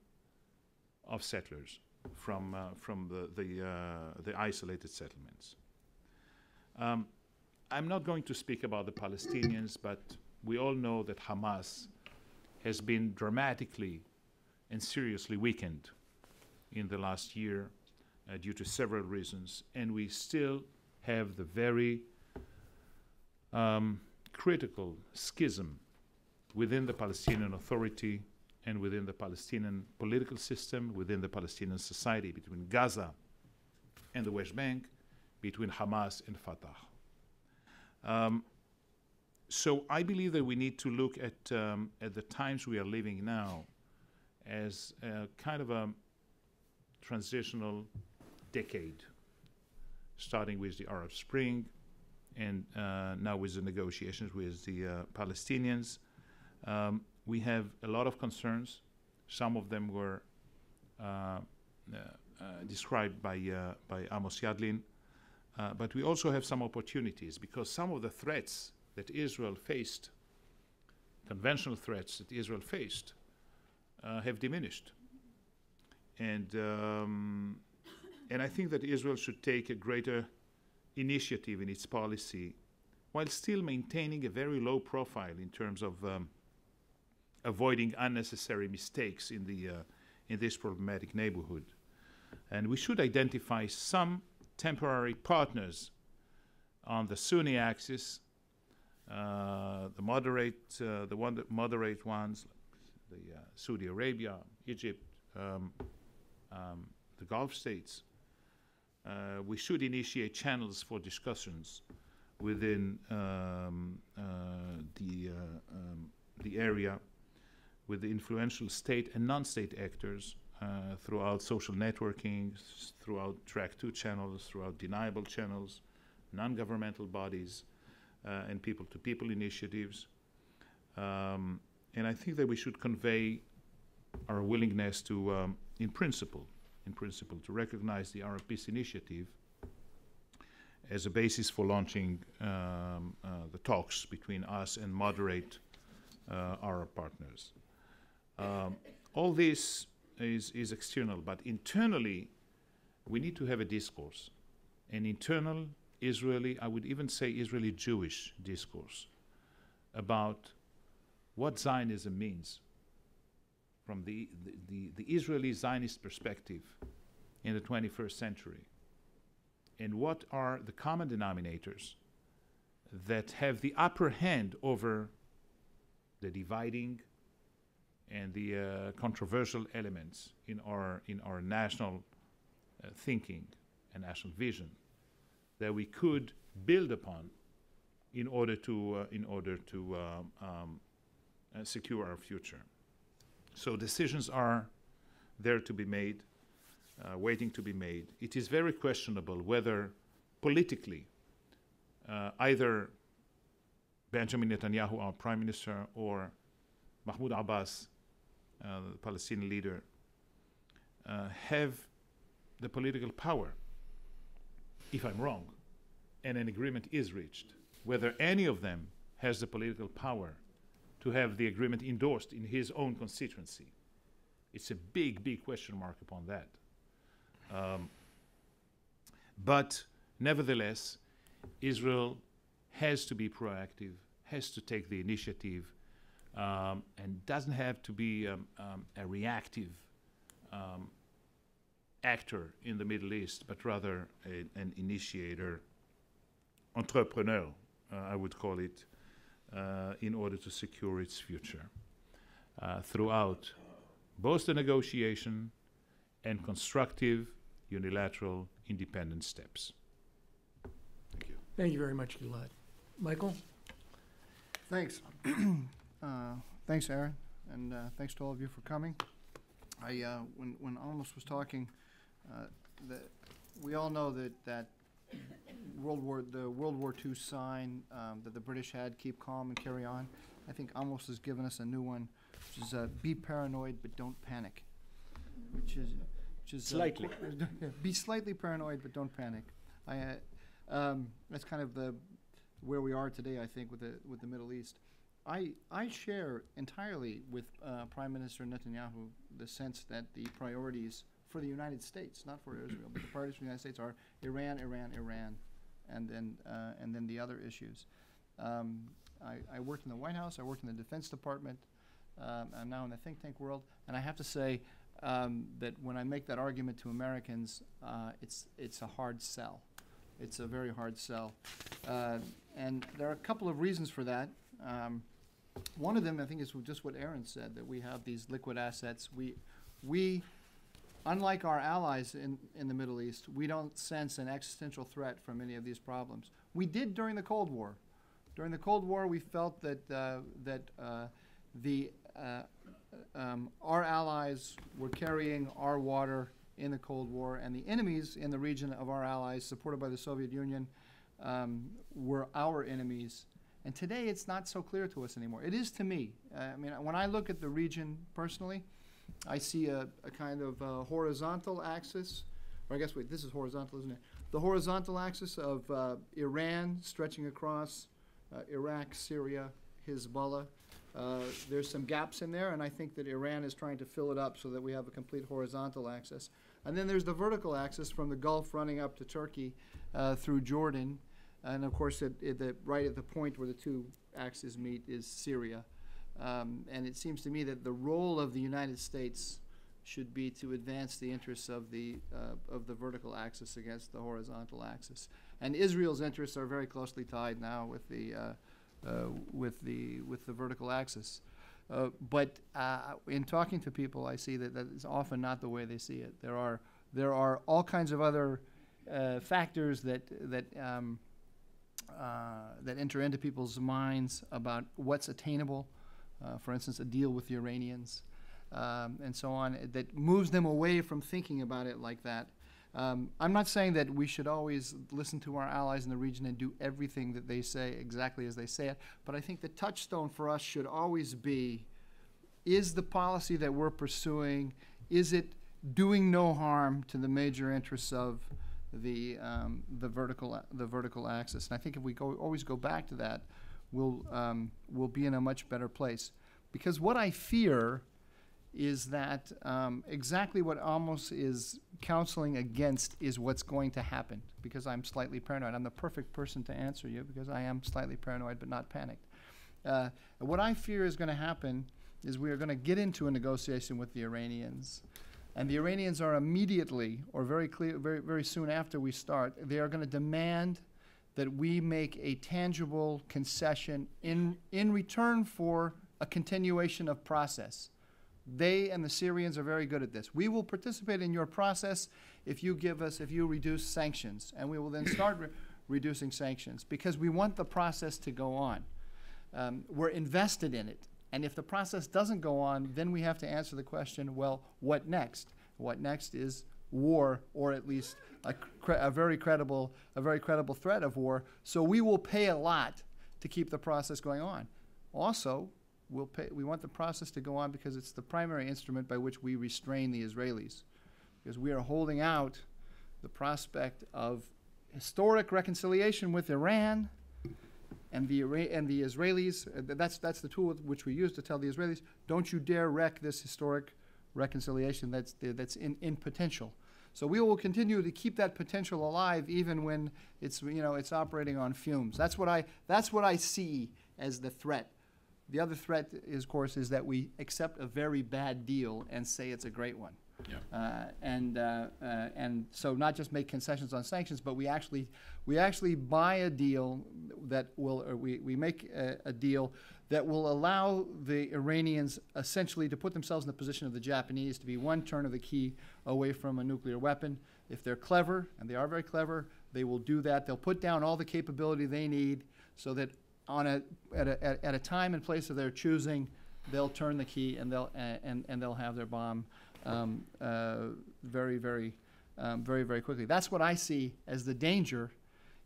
of settlers from the isolated settlements. I'm not going to speak about the Palestinians, but we all know that Hamas has been dramatically and seriously weakened in the last year due to several reasons, and we still have the very critical schism within the Palestinian Authority and within the Palestinian political system, within the Palestinian society, between Gaza and the West Bank, between Hamas and Fatah. So I believe that we need to look at the times we are living now as a kind of a transitional decade, starting with the Arab Spring and now with the negotiations with the Palestinians. We have a lot of concerns. Some of them were described by Amos Yadlin. But we also have some opportunities, because some of the threats that Israel faced, conventional threats that Israel faced, have diminished. And I think that Israel should take a greater initiative in its policy while still maintaining a very low profile in terms of avoiding unnecessary mistakes in this problematic neighborhood. And we should identify some temporary partners on the Sunni axis, the moderate ones, the Saudi Arabia, Egypt, the Gulf states. We should initiate channels for discussions within the area with the influential state and non-state actors throughout social networking, throughout Track 2 channels, throughout deniable channels, non-governmental bodies, and people-to-people initiatives. And I think that we should convey our willingness to, in principle, to recognize the Arab Peace Initiative as a basis for launching the talks between us and moderate Arab partners. All this is external, but internally, we need to have a discourse, an internal Israeli, I would even say Israeli Jewish discourse about what Zionism means from the Israeli Zionist perspective in the 21st century, and what are the common denominators that have the upper hand over the dividing and the controversial elements in our national thinking and national vision that we could build upon in order to secure our future. So decisions are there to be made. waiting to be made. It is very questionable whether politically either Benjamin Netanyahu, our prime minister, or Mahmoud Abbas, the Palestinian leader, have the political power, if I'm wrong, and an agreement is reached, whether any of them has the political power to have the agreement endorsed in his own constituency. It's a big, big question mark upon that. But nevertheless, Israel has to be proactive, has to take the initiative, and doesn't have to be a reactive actor in the Middle East, but rather an initiator, entrepreneur, I would call it, in order to secure its future throughout both the negotiation and constructive, unilateral, independent steps. Thank you.
Thank you very much, Gilad. Michael?
Thanks. Thanks, Aaron, and thanks to all of you for coming. When Amos was talking, we all know that the World War II sign that the British had, keep calm and carry on. I think Amos has given us a new one, which is be paranoid but don't panic. Which is
Slightly.
Be slightly paranoid but don't panic. That's kind of where we are today, I think, with the Middle East. I share entirely with Prime Minister Netanyahu the sense that the priorities for the United States, not for Israel, but the priorities for the United States are Iran, Iran, Iran, and then the other issues. I worked in the White House. I worked in the Defense Department. I'm now in the think tank world, and I have to say that when I make that argument to Americans, it's a hard sell. It's a very hard sell, and there are a couple of reasons for that. One of them, I think, is just what Aaron said, that we have these liquid assets. We unlike our allies in the Middle East, we don't sense an existential threat from any of these problems. We did during the Cold War. During the Cold War, we felt that our allies were carrying our water in the Cold War, and the enemies in the region of our allies, supported by the Soviet Union, were our enemies. And today, it's not so clear to us anymore. It is to me. I mean, when I look at the region personally, I see a kind of horizontal axis, or I guess, wait, this is horizontal, isn't it? The horizontal axis of Iran stretching across Iraq, Syria, Hezbollah. There's some gaps in there, and I think that Iran is trying to fill it up so that we have a complete horizontal axis. And then there's the vertical axis from the Gulf running up to Turkey through Jordan. And of course, right at the point where the two axes meet is Syria. And it seems to me that the role of the United States should be to advance the interests of the vertical axis against the horizontal axis. And Israel's interests are very closely tied now with the vertical axis. But in talking to people, I see that is often not the way they see it. There are all kinds of other factors that enter into people's minds about what's attainable. For instance, a deal with the Iranians, and so on, that moves them away from thinking about it like that. I'm not saying that we should always listen to our allies in the region and do everything that they say exactly as they say it, but I think the touchstone for us should always be, is the policy that we're pursuing, is it doing no harm to the major interests of the vertical axis? And I think if we always go back to that, we'll be in a much better place. Because what I fear is that exactly what Amos is counseling against is what's going to happen, because I'm slightly paranoid. I'm the perfect person to answer you because I am slightly paranoid but not panicked. What I fear is going to happen is we are going to get into a negotiation with the Iranians, and the Iranians are immediately, or very soon after we start, they are going to demand that we make a tangible concession in return for a continuation of process. They and the Syrians are very good at this. We will participate in your process if you reduce sanctions, and we will then start reducing sanctions because we want the process to go on. We're invested in it, and if the process doesn't go on, then we have to answer the question, well, what next? What next is war, or at least a very credible threat of war. So we will pay a lot to keep the process going on. Also, we want the process to go on because it's the primary instrument by which we restrain the Israelis, because we are holding out the prospect of historic reconciliation with Iran, and the Israelis. That's the tool which we use to tell the Israelis, don't you dare wreck this historic reconciliation that's in potential. So we will continue to keep that potential alive even when it's operating on fumes. That's what I see as the threat. The other threat, of course, is that we accept a very bad deal and say it's a great one. Yeah. And so not just make concessions on sanctions, but we actually buy a deal that will, or we make a deal that will allow the Iranians essentially to put themselves in the position of the Japanese, to be one turn of the key away from a nuclear weapon. If they're clever, and they are very clever, they will do that. They'll put down all the capability they need so that at a time and place of their choosing, they'll turn the key and they'll have their bomb very, very quickly. That's what I see as the danger.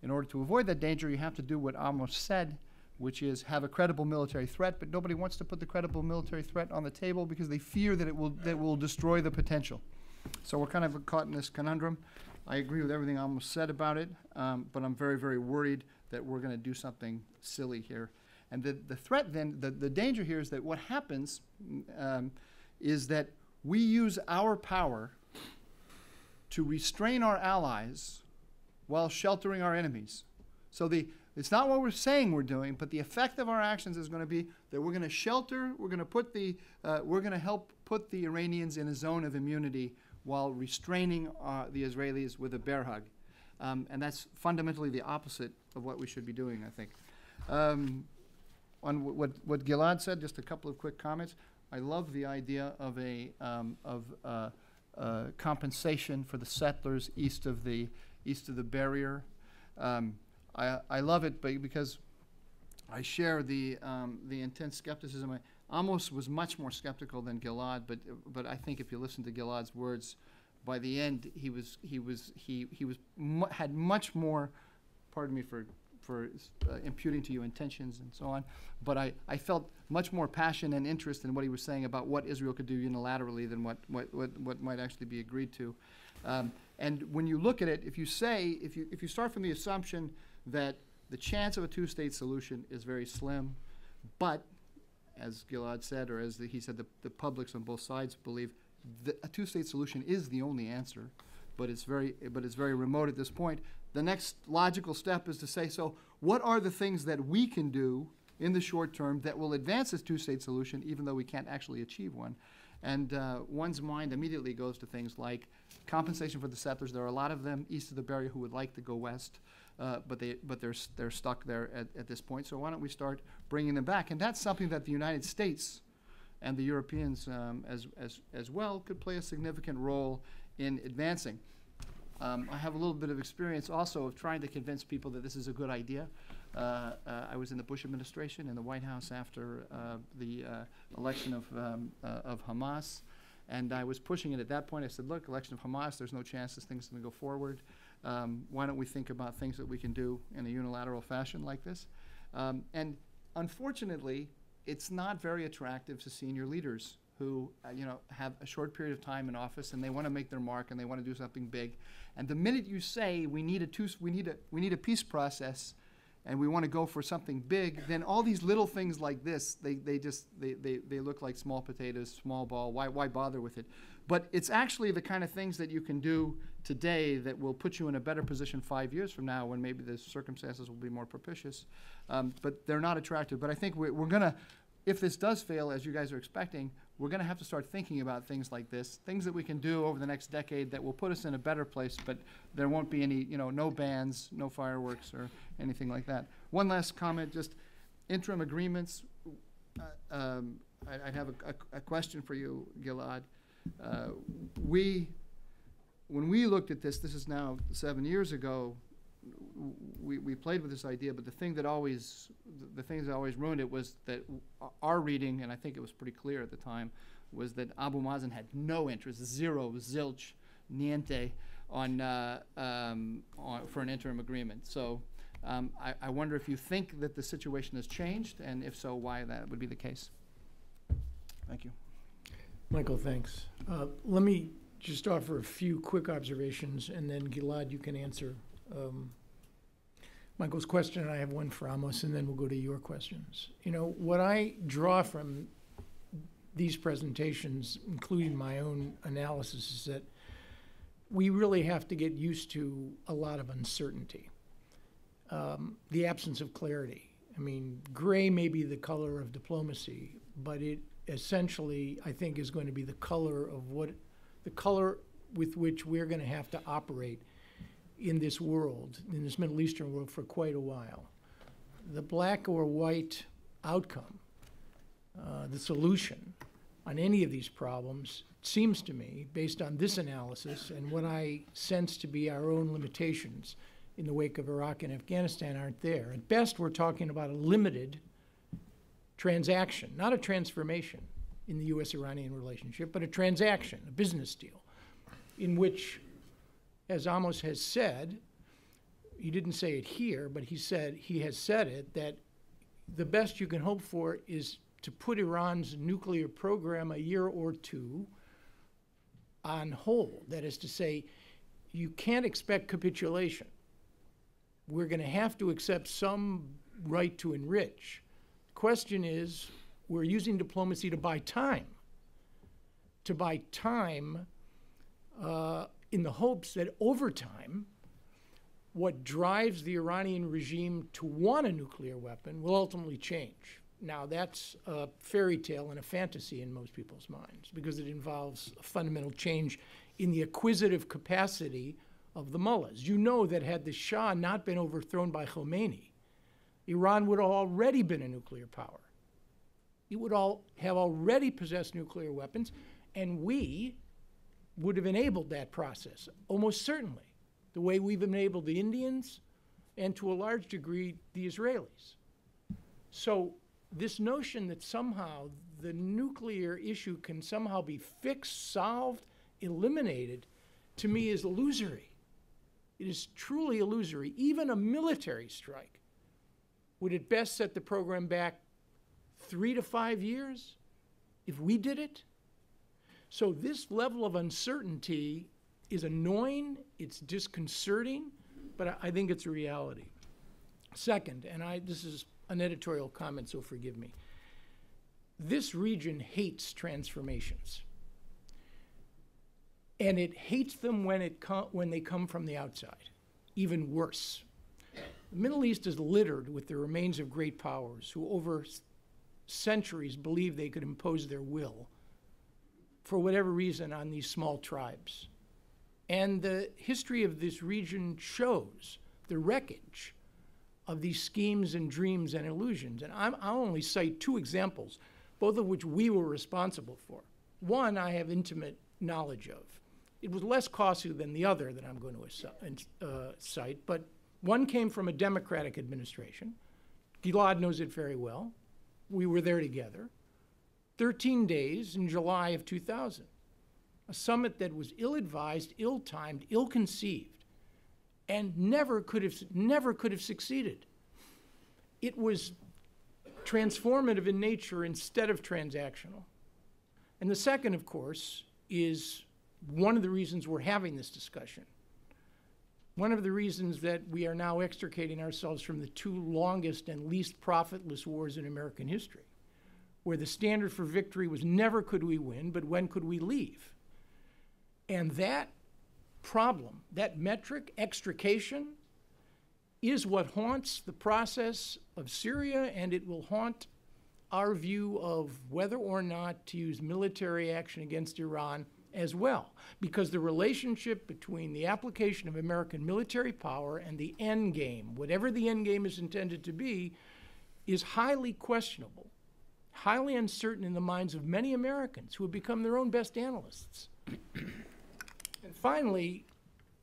In order to avoid that danger, you have to do what Amos said, which is have a credible military threat, but nobody wants to put the credible military threat on the table because they fear that it will destroy the potential. So we're kind of caught in this conundrum. I agree with everything Amos said about it, but I'm very, very worried that we're going to do something silly here. And the threat then, the danger here is that what happens is that we use our power to restrain our allies while sheltering our enemies. So it's not what we're saying we're doing, but the effect of our actions is going to be that we're going to shelter, we're going to help put the Iranians in a zone of immunity while restraining the Israelis with a bear hug. And that's fundamentally the opposite of what we should be doing, I think. On what Gilad said, just a couple of quick comments. I love the idea of compensation for the settlers east of the barrier. I love it because I share the intense skepticism. Amos was much more skeptical than Gilad, but I think if you listen to Gilad's words, by the end he had much more. Pardon me for imputing to you intentions and so on, but I felt much more passion and interest in what he was saying about what Israel could do unilaterally than what might actually be agreed to. And when you look at it, if you start from the assumption that the chance of a two-state solution is very slim, but as Gilad said, or as he said, the publics on both sides believe a two-state solution is the only answer, but it's very remote at this point. The next logical step is to say, so what are the things that we can do in the short term that will advance this two-state solution, even though we can't actually achieve one? And one's mind immediately goes to things like compensation for the settlers. There are a lot of them east of the barrier who would like to go west, but they're stuck there at this point. So why don't we start bringing them back? And that's something that the United States and the Europeans as well could play a significant role in advancing. I have a little bit of experience also of trying to convince people that this is a good idea. I was in the Bush administration in the White House after the election of Hamas, and I was pushing it at that point. I said, look, election of Hamas, there's no chance this thing's going to go forward. Why don't we think about things that we can do in a unilateral fashion like this? And unfortunately, it's not very attractive to senior leaders who have a short period of time in office and they want to make their mark and they want to do something big. And the minute you say we need a peace process and we want to go for something big, then all these little things like this, they look like small potatoes, small ball. Why bother with it? But it's actually the kind of things that you can do today that will put you in a better position 5 years from now when maybe the circumstances will be more propitious. But they're not attractive. But I think we're going to, if this does fail, as you guys are expecting, we're going to have to start thinking about things like this, things that we can do over the next decade that will put us in a better place, but there won't be any, no bans, no fireworks or anything like that. One last comment, just interim agreements. I'd have a question for you, Gilad. When we looked at this is now 7 years ago, we played with this idea, but the things that always ruined it was that our reading, and I think it was pretty clear at the time, was that Abu Mazen had no interest, zero, zilch, niente for an interim agreement. So I wonder if you think that the situation has changed, and if so, why that would be the case. Thank you.
Michael, thanks. Let me just offer a few quick observations, and then Gilad, you can answer Michael's question, and I have one for Amos, and then we'll go to your questions. You know, what I draw from these presentations, including my own analysis, is that we really have to get used to a lot of uncertainty, the absence of clarity. I mean, gray may be the color of diplomacy, but it essentially, I think, is going to be the color with which we're going to have to operate in this world, in this Middle Eastern world, for quite a while. The black or white outcome, the solution on any of these problems, seems to me, based on this analysis and what I sense to be our own limitations in the wake of Iraq and Afghanistan, aren't there. At best, we're talking about a limited transaction, not a transformation in the U.S.-Iranian relationship, but a transaction, a business deal, in which, as Amos has said, he didn't say it here, but he has said it, that the best you can hope for is to put Iran's nuclear program a year or two on hold. That is to say, you can't expect capitulation. We're going to have to accept some right to enrich. The question is, we're using diplomacy to buy time in the hopes that over time, what drives the Iranian regime to want a nuclear weapon will ultimately change. Now, that's a fairy tale and a fantasy in most people's minds, because it involves a fundamental change in the acquisitive capacity of the mullahs. You know that had the Shah not been overthrown by Khomeini, Iran would have already been a nuclear power. It would have already possessed nuclear weapons, and we would have enabled that process, almost certainly, the way we've enabled the Indians and, to a large degree, the Israelis. So this notion that somehow the nuclear issue can somehow be fixed, solved, eliminated, to me is illusory. It is truly illusory. Even a military strike would at best set the program back 3 to 5 years if we did it. So this level of uncertainty is annoying, it's disconcerting, but I think it's a reality. Second, and this is an editorial comment, so forgive me. This region hates transformations. And it hates them when they come from the outside, even worse. The Middle East is littered with the remains of great powers who over centuries believed they could impose their will for whatever reason on these small tribes. And the history of this region shows the wreckage of these schemes and dreams and illusions. And I'll only cite 2 examples, both of which we were responsible for. One I have intimate knowledge of. It was less costly than the other that I'm going to cite, but one came from a Democratic administration. Gilad knows it very well. We were there together. 13 days in July of 2000. A summit that was ill-advised, ill-timed, ill-conceived, and never could have succeeded. It was transformative in nature instead of transactional. And the second, of course, is one of the reasons we're having this discussion. One of the reasons that we are now extricating ourselves from the 2 longest and least profitless wars in American history, where the standard for victory was never could we win, but when could we leave? And that problem, that metric, extrication, is what haunts the process of Syria, and it will haunt our view of whether or not to use military action against Iran as well, because the relationship between the application of American military power and the end game, whatever the end game is intended to be, is highly questionable, highly uncertain in the minds of many Americans who have become their own best analysts. And finally,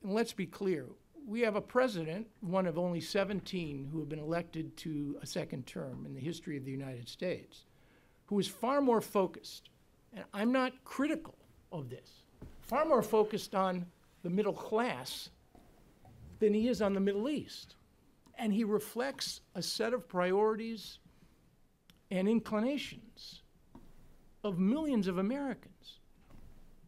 and let's be clear, we have a president, one of only 17 who have been elected to a second term in the history of the United States, who is far more focused, and I'm not critical of this, far more focused on the middle class than he is on the Middle East. And he reflects a set of priorities and inclinations of millions of Americans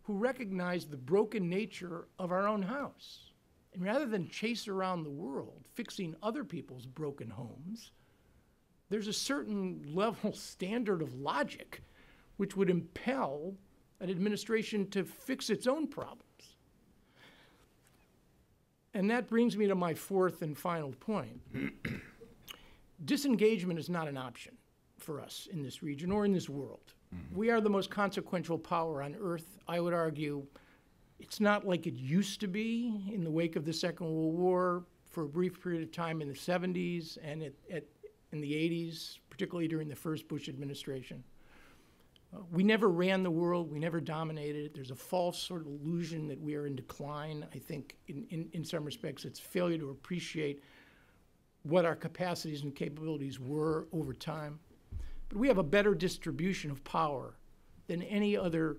who recognize the broken nature of our own house. And rather than chase around the world fixing other people's broken homes, there's a certain level standard of logic which would impel an administration to fix its own problems. And that brings me to my fourth and final point. Disengagement is not an option for us in this region or in this world. We are the most consequential power on earth. I would argue it's not like it used to be in the wake of the Second World War for a brief period of time in the 70s and in the 80s, particularly during the first Bush administration. We never ran the world. We never dominated it. There's a false sort of illusion that we are in decline. I think in some respects it's failure to appreciate what our capacities and capabilities were over time. But we have a better distribution of power than any other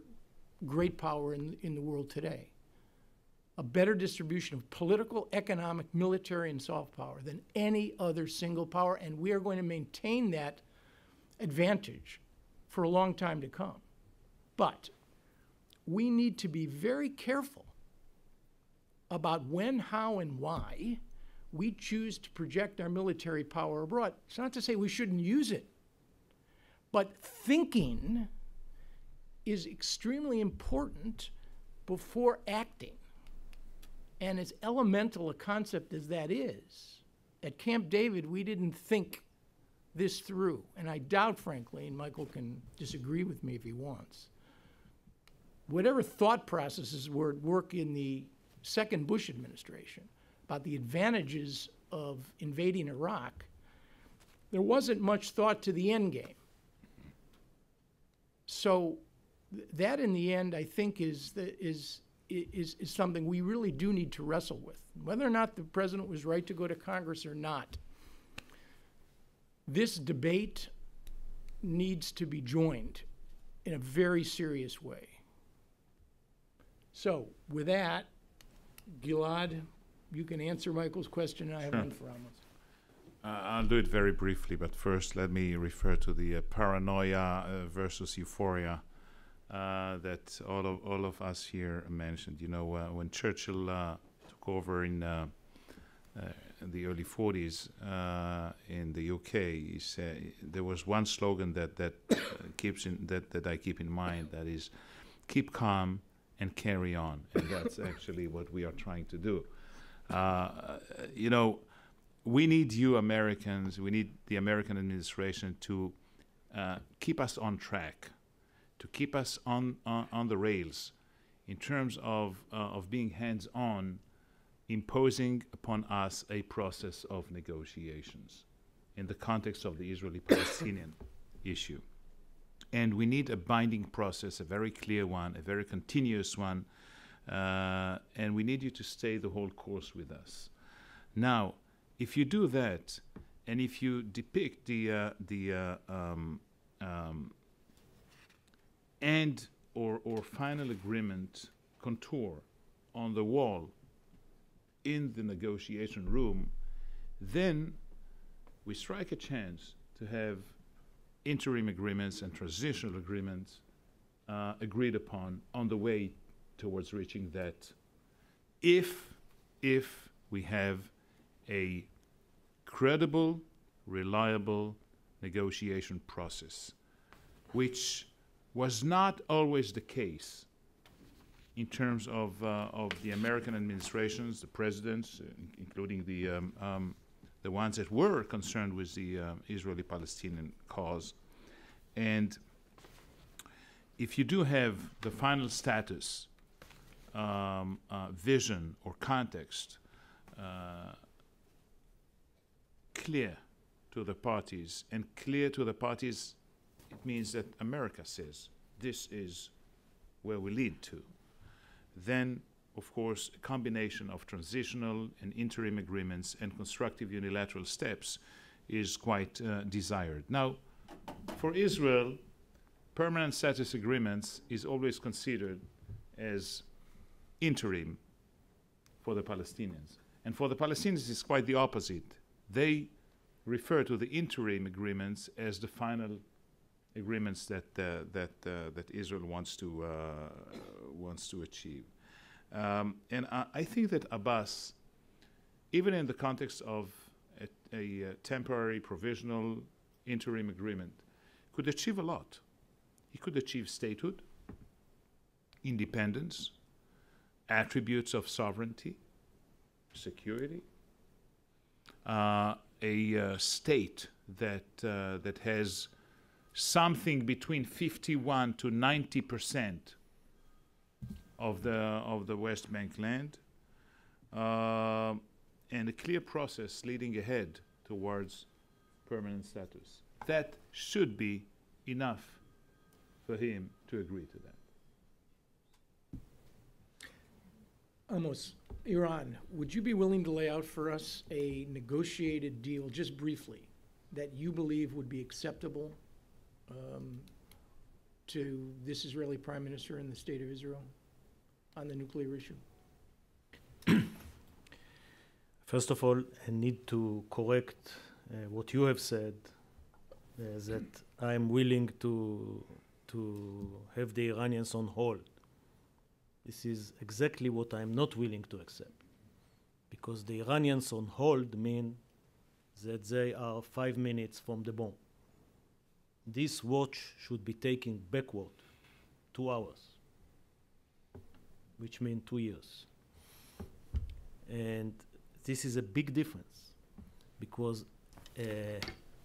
great power in the world today. A better distribution of political, economic, military, and soft power than any other single power, and we are going to maintain that advantage for a long time to come. But we need to be very careful about when, how, and why we choose to project our military power abroad. It's not to say we shouldn't use it, but thinking is extremely important before acting. And as elemental a concept as that is, at Camp David, we didn't think this through. And I doubt, frankly, and Michael can disagree with me if he wants, whatever thought processes were at work in the second Bush administration about the advantages of invading Iraq, there wasn't much thought to the end game. So that, in the end, I think is something we really do need to wrestle with. Whether or not the president was right to go to Congress or not, this debate needs to be joined in a very serious way. So with that, Gilad, you can answer Michael's question, and I have one for Amos.
I'll do it very briefly, but first let me refer to the paranoia versus euphoria that all of us here mentioned. You know, when Churchill took over in the early 40s in the UK, he said there was one slogan that I keep in mind, that is, keep calm and carry on, and that's actually what we are trying to do. You know, we need you Americans, we need the American administration to keep us on track, to keep us on the rails in terms of being hands-on, imposing upon us a process of negotiations in the context of the Israeli-Palestinian issue. And we need a binding process, a very clear one, a very continuous one, and we need you to stay the whole course with us. Now, if you do that, and if you depict the end or final agreement contour on the wall in the negotiation room, then we strike a chance to have interim agreements and transitional agreements agreed upon on the way towards reaching that, if we have a credible, reliable negotiation process, which was not always the case in terms of the American administrations, the presidents, including the ones that were concerned with the Israeli-Palestinian cause. And if you do have the final status, vision or context clear to the parties, and clear to the parties, it means that America says this is where we lead to, then of course a combination of transitional and interim agreements and constructive unilateral steps is quite desired. Now, for Israel, permanent status agreements is always considered as interim for the Palestinians. And for the Palestinians, it's quite the opposite. They refer to the interim agreements as the final agreements that Israel wants to achieve. And I think that Abbas, even in the context of a temporary, provisional, interim agreement, could achieve a lot. He could achieve statehood, independence, attributes of sovereignty, security, a state that has something between 51 to 90% of the West Bank land, and a clear process leading ahead towards permanent status. That should be enough for him to agree to that.
Amos, Iran, would you be willing to lay out for us a negotiated deal, just briefly, that you believe would be acceptable to this Israeli Prime Minister and the State of Israel on the nuclear issue?
First of all, I need to correct what you have said, that I'm willing to have the Iranians on hold. This is exactly what I'm not willing to accept, because the Iranians on hold mean that they are 5 minutes from the bomb. This watch should be taken backward 2 hours, which means 2 years. And this is a big difference, because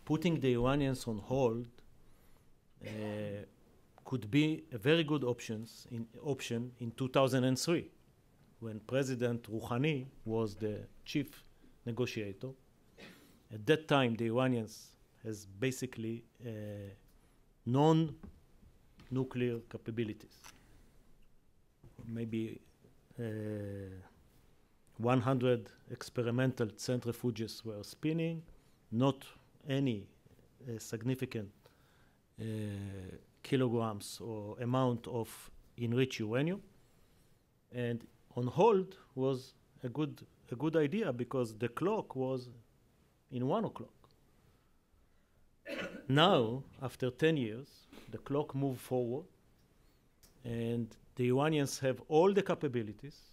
putting the Iranians on hold could be a very good option in 2003, when President Rouhani was the chief negotiator. At that time, the Iranians has basically non-nuclear capabilities. Maybe 100 experimental centrifuges were spinning, not any significant kilograms or amount of enriched uranium. And on hold was a good idea, because the clock was in 1 o'clock. Now, after 10 years, the clock moved forward, and the Iranians have all the capabilities,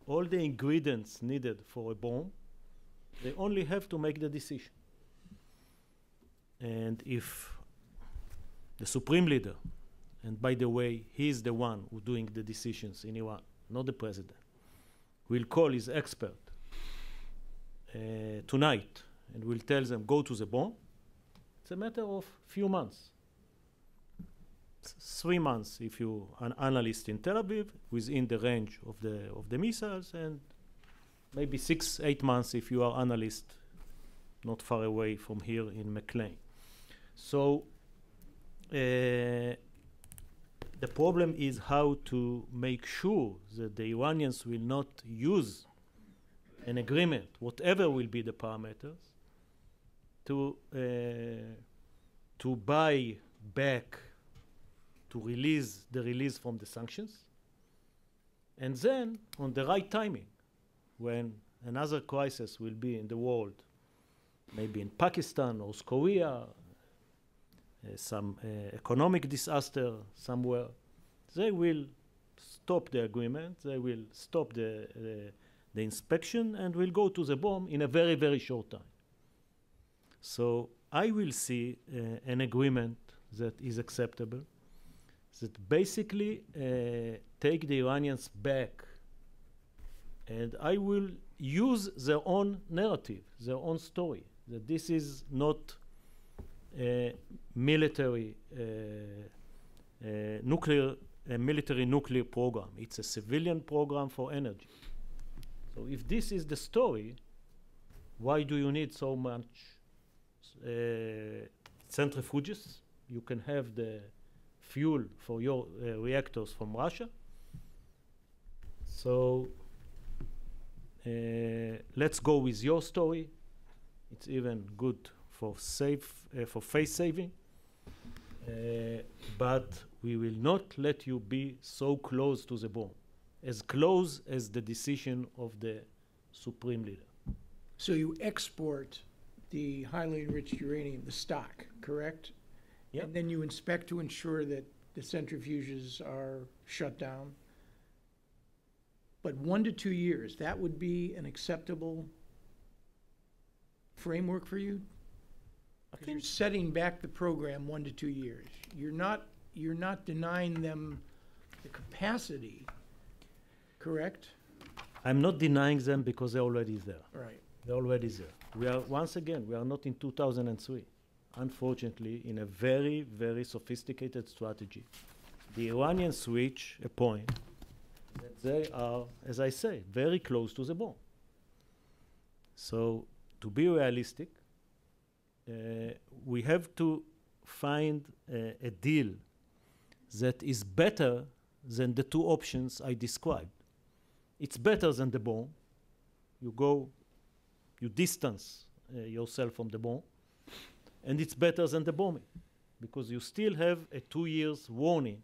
all the ingredients needed for a bomb. They only have to make the decision. And if the supreme leader, and by the way, he is the one who's doing the decisions in Iran, not the president, will call his expert tonight and will tell them, go to the bomb, it's a matter of few months. 3 months if you're an analyst in Tel Aviv, within the range of the missiles, and maybe 6-8 months if you are analyst not far away from here in McLean. So the problem is how to make sure that the Iranians will not use an agreement, whatever will be the parameters, to buy back, to release from the sanctions, and then on the right timing, when another crisis will be in the world, maybe in Pakistan, North Korea, some economic disaster somewhere, they will stop the agreement, they will stop the inspection, and will go to the bomb in a very, very short time. So I will see an agreement that is acceptable, that basically take the Iranians back, and I will use their own narrative, their own story, that this is not a military nuclear program. It's a civilian program for energy. So if this is the story, why do you need so much centrifuges? You can have the fuel for your reactors from Russia. So let's go with your story. It's even good for face saving, but we will not let you be so close to the bomb. as close as the decision of the supreme leader.
So you export the highly enriched uranium, the stock, correct?
Yep.
And then you inspect to ensure that the centrifuges are shut down. But 1 to 2 years, that would be an acceptable framework for you? Because you're setting back the program 1 to 2 years. You're not denying them the capacity, correct?
I'm not denying them because they're already there.
Right.
They're already there. We are, once again, we are not in 2003. Unfortunately, in a very, very sophisticated strategy, the Iranians reach a point that they are, as I say, very close to the bomb. So, to be realistic, we have to find a deal that is better than the two options I described. It's better than the bomb. You distance yourself from the bomb, and it's better than the bombing, because you still have a 2 years warning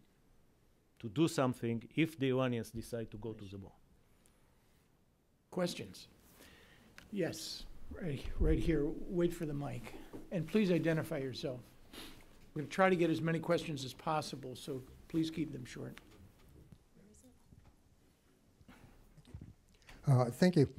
to do something if the Iranians decide to go to the bomb.
Questions? Yes, right here. Wait for the mic. And please identify yourself. We're going to try to get as many questions as possible, so please keep them short.
Thank you.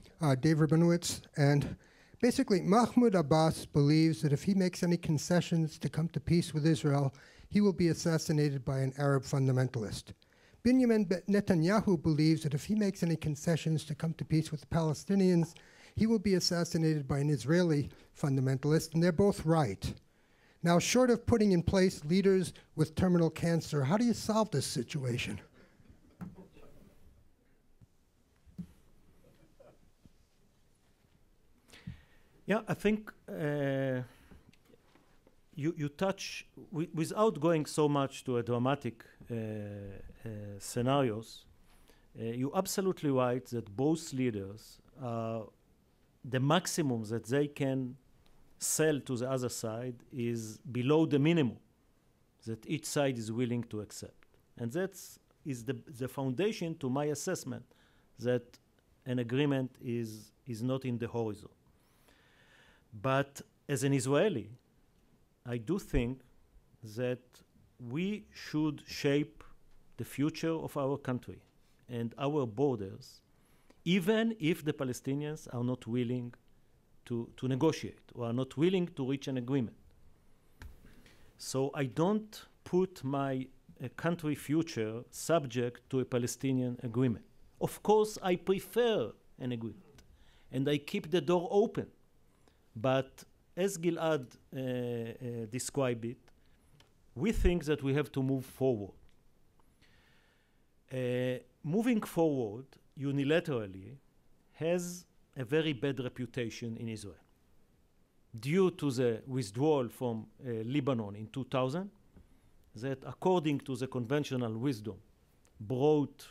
Dave Rabinowitz. And basically, Mahmoud Abbas believes that if he makes any concessions to come to peace with Israel, he will be assassinated by an Arab fundamentalist. Benjamin Netanyahu believes that if he makes any concessions to come to peace with the Palestinians, he will be assassinated by an Israeli fundamentalist, and they're both right. Now, short of putting in place leaders with terminal cancer, how do you solve this situation?
Yeah, I think you touch, without going so much to a dramatic scenarios, you're absolutely right that both leaders, the maximum that they can sell to the other side is below the minimum that each side is willing to accept. And that is the foundation to my assessment that an agreement is not in the horizon. But as an Israeli, I do think that we should shape the future of our country and our borders, even if the Palestinians are not willing to negotiate or are not willing to reach an agreement. So I don't put my country future subject to a Palestinian agreement. Of course, I prefer an agreement, and I keep the door open. But as Gilad described it, we think that we have to move forward. Moving forward unilaterally has a very bad reputation in Israel due to the withdrawal from Lebanon in 2000, that according to the conventional wisdom brought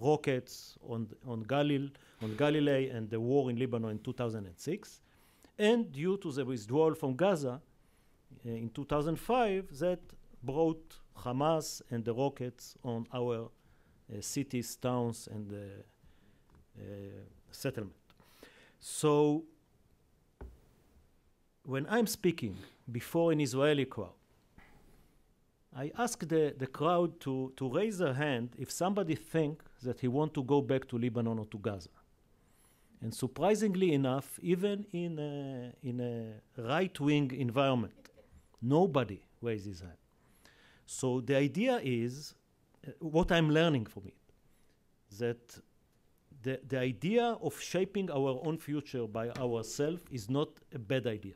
rockets on Galilee and the war in Lebanon in 2006, and due to the withdrawal from Gaza in 2005 that brought Hamas and the rockets on our cities, towns, and settlement. So when I'm speaking before an Israeli crowd, I ask the crowd to raise their hand if somebody thinks that he wants to go back to Lebanon or to Gaza. And surprisingly enough, even in a right-wing environment, nobody raises his hand. So the idea is, what I'm learning from it, that the idea of shaping our own future by ourselves is not a bad idea.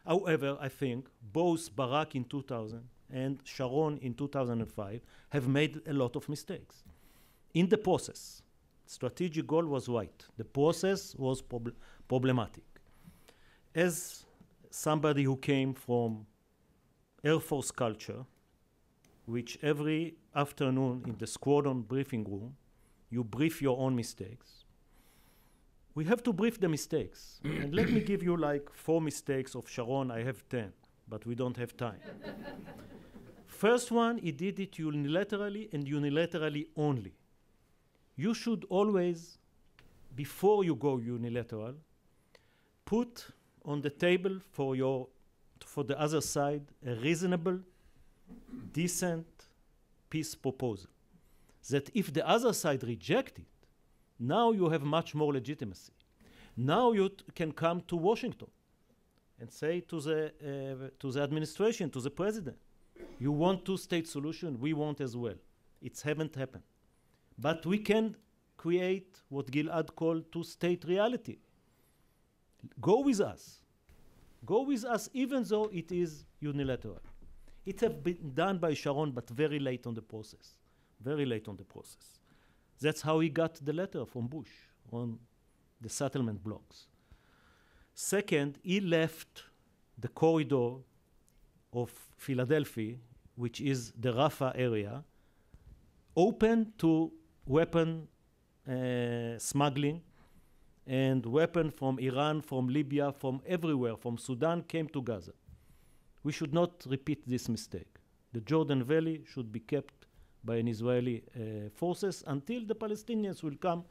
However, I think both Barak in 2000 and Sharon in 2005 have made a lot of mistakes in the process. Strategic goal was right. The process was problematic. As somebody who came from Air Force culture, which every afternoon in the squadron briefing room, you brief your own mistakes. We have to brief the mistakes. And let me give you like 4 mistakes of Sharon. I have 10, but we don't have time. First one, he did it unilaterally and unilaterally only. you should always, before you go unilateral, put on the table for the other side a reasonable, decent peace proposal. That if the other side rejects it, now you have much more legitimacy. Now you can come to Washington and say to the administration, to the president, you want two-state solution, we want as well. It haven't happened. But we can create what Gilad called two-state reality. Go with us. Go with us even though it is unilateral. It has been done by Sharon, but very late on the process. Very late on the process. That's how he got the letter from Bush on the settlement blocks. Second, he left the corridor of Philadelphia, which is the Rafah area, open to weapon smuggling, and weapons from Iran, from Libya, from everywhere, from Sudan, came to Gaza. We should not repeat this mistake. The Jordan Valley should be kept by an Israeli forces until the Palestinians will come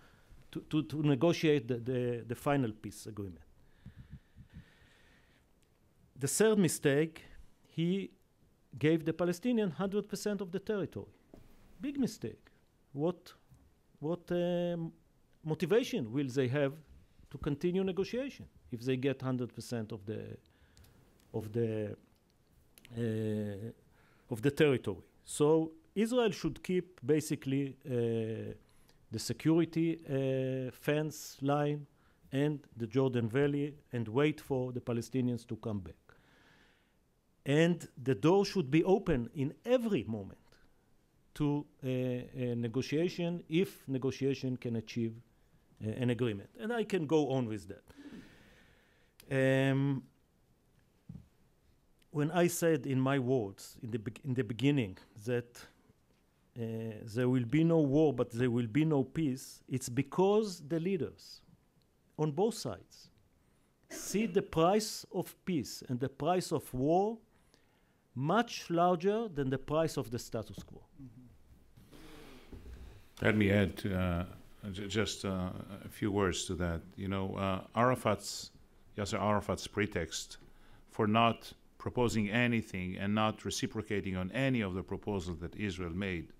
to negotiate the final peace agreement. The third mistake, he gave the Palestinians 100% of the territory. Big mistake. What motivation will they have to continue negotiation if they get 100% of the territory? So Israel should keep basically the security fence line and the Jordan Valley and wait for the Palestinians to come back. And the door should be open in every moment to a negotiation if negotiation can achieve an agreement. And I can go on with that. When I said in my words in the beginning that there will be no war but there will be no peace, it's because the leaders on both sides see the price of peace and the price of war much larger than the price of the status quo.
Let me add just a few words to that. You know, Yasser Arafat's pretext for not proposing anything and not reciprocating on any of the proposals that Israel made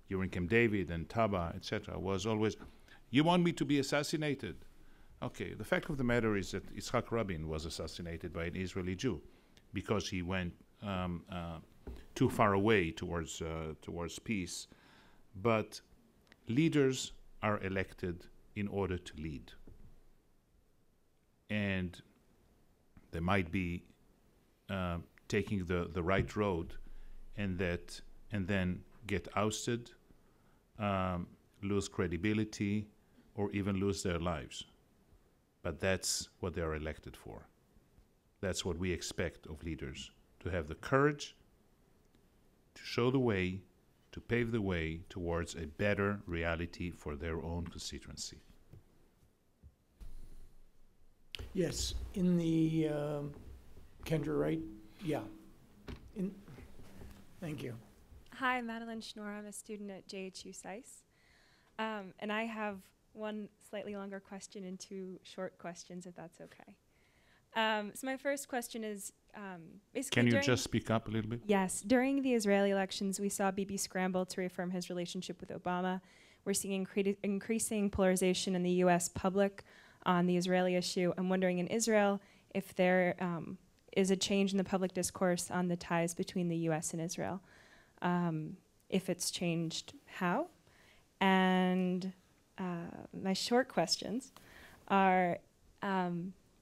during Camp David and Taba, etc., was always, you want me to be assassinated? Okay, the fact of the matter is that Yitzhak Rabin was assassinated by an Israeli Jew because he went too far away towards peace. But leaders are elected in order to lead. And they might be taking the right road and then get ousted, lose credibility, or even lose their lives. But that's what they're elected for. That's what we expect of leaders, to have the courage to show the way, to pave the way towards a better reality for their own constituency.
Yes, in the, Kendra, right? Yeah. Thank you.
Hi, Madeline Schnorr. I'm a student at JHU SAIS. And I have one slightly longer question and two short questions, if that's okay. So my first question is, basically,
can you just speak up a little bit?
Yes. During the Israeli elections, we saw Bibi scramble to reaffirm his relationship with Obama. We're seeing increasing polarization in the U.S. public on the Israeli issue. I'm wondering in Israel if there is a change in the public discourse on the ties between the U.S. and Israel. If it's changed, how? And my short questions are,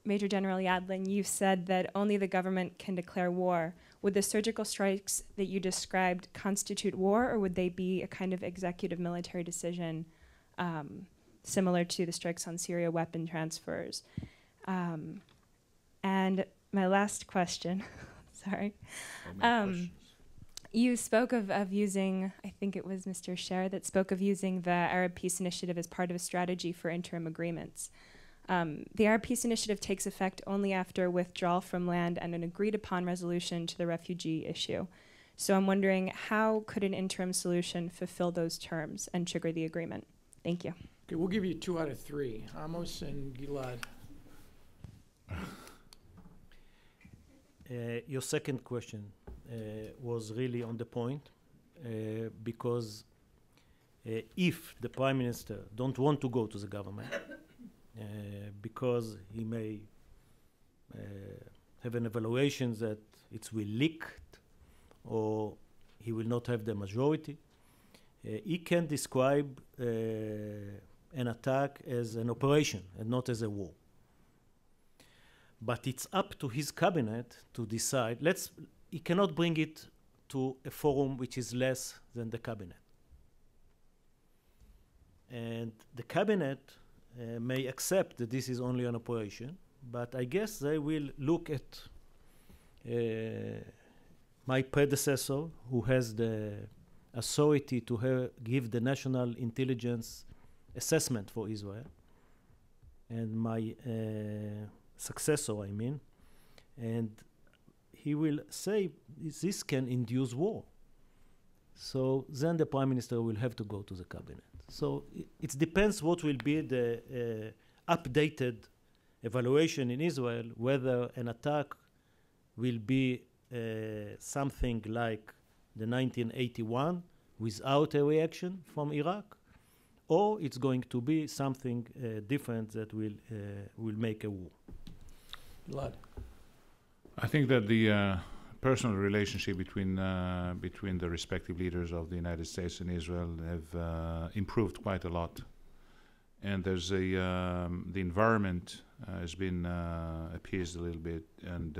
Major General Yadlin, you said that only the government can declare war. Would the surgical strikes that you described constitute war, or would they be a kind of executive military decision similar to the strikes on Syria, weapon transfers? And my last question, sorry. You spoke of using, I think it was Mr. Sher that spoke of using the Arab Peace Initiative as part of a strategy for interim agreements. The Arab Peace Initiative takes effect only after withdrawal from land and an agreed upon resolution to the refugee issue. So I'm wondering, how could an interim solution fulfill those terms and trigger the agreement? Thank you.
Okay, we'll give you 2 out of 3. Amos and Gilad.
Your second question was really on the point because if the Prime Minister don't want to go to the government because he may have an evaluation that it will leak or he will not have the majority, he can describe an attack as an operation and not as a war. But it's up to his cabinet to decide. He cannot bring it to a forum which is less than the cabinet. And the cabinet may accept that this is only an operation, but I guess they will look at my predecessor, who has the authority to give the national intelligence assessment for Israel, and my successor, I mean, and he will say this can induce war. So then the Prime Minister will have to go to the cabinet. So it depends what will be the updated evaluation in Israel, whether an attack will be something like the 1981 without a reaction from Iraq, or it's going to be something different that will make a war.
Gilad.
I think that the personal relationship between the respective leaders of the United States and Israel have improved quite a lot, and there's the environment has been appeased a little bit, and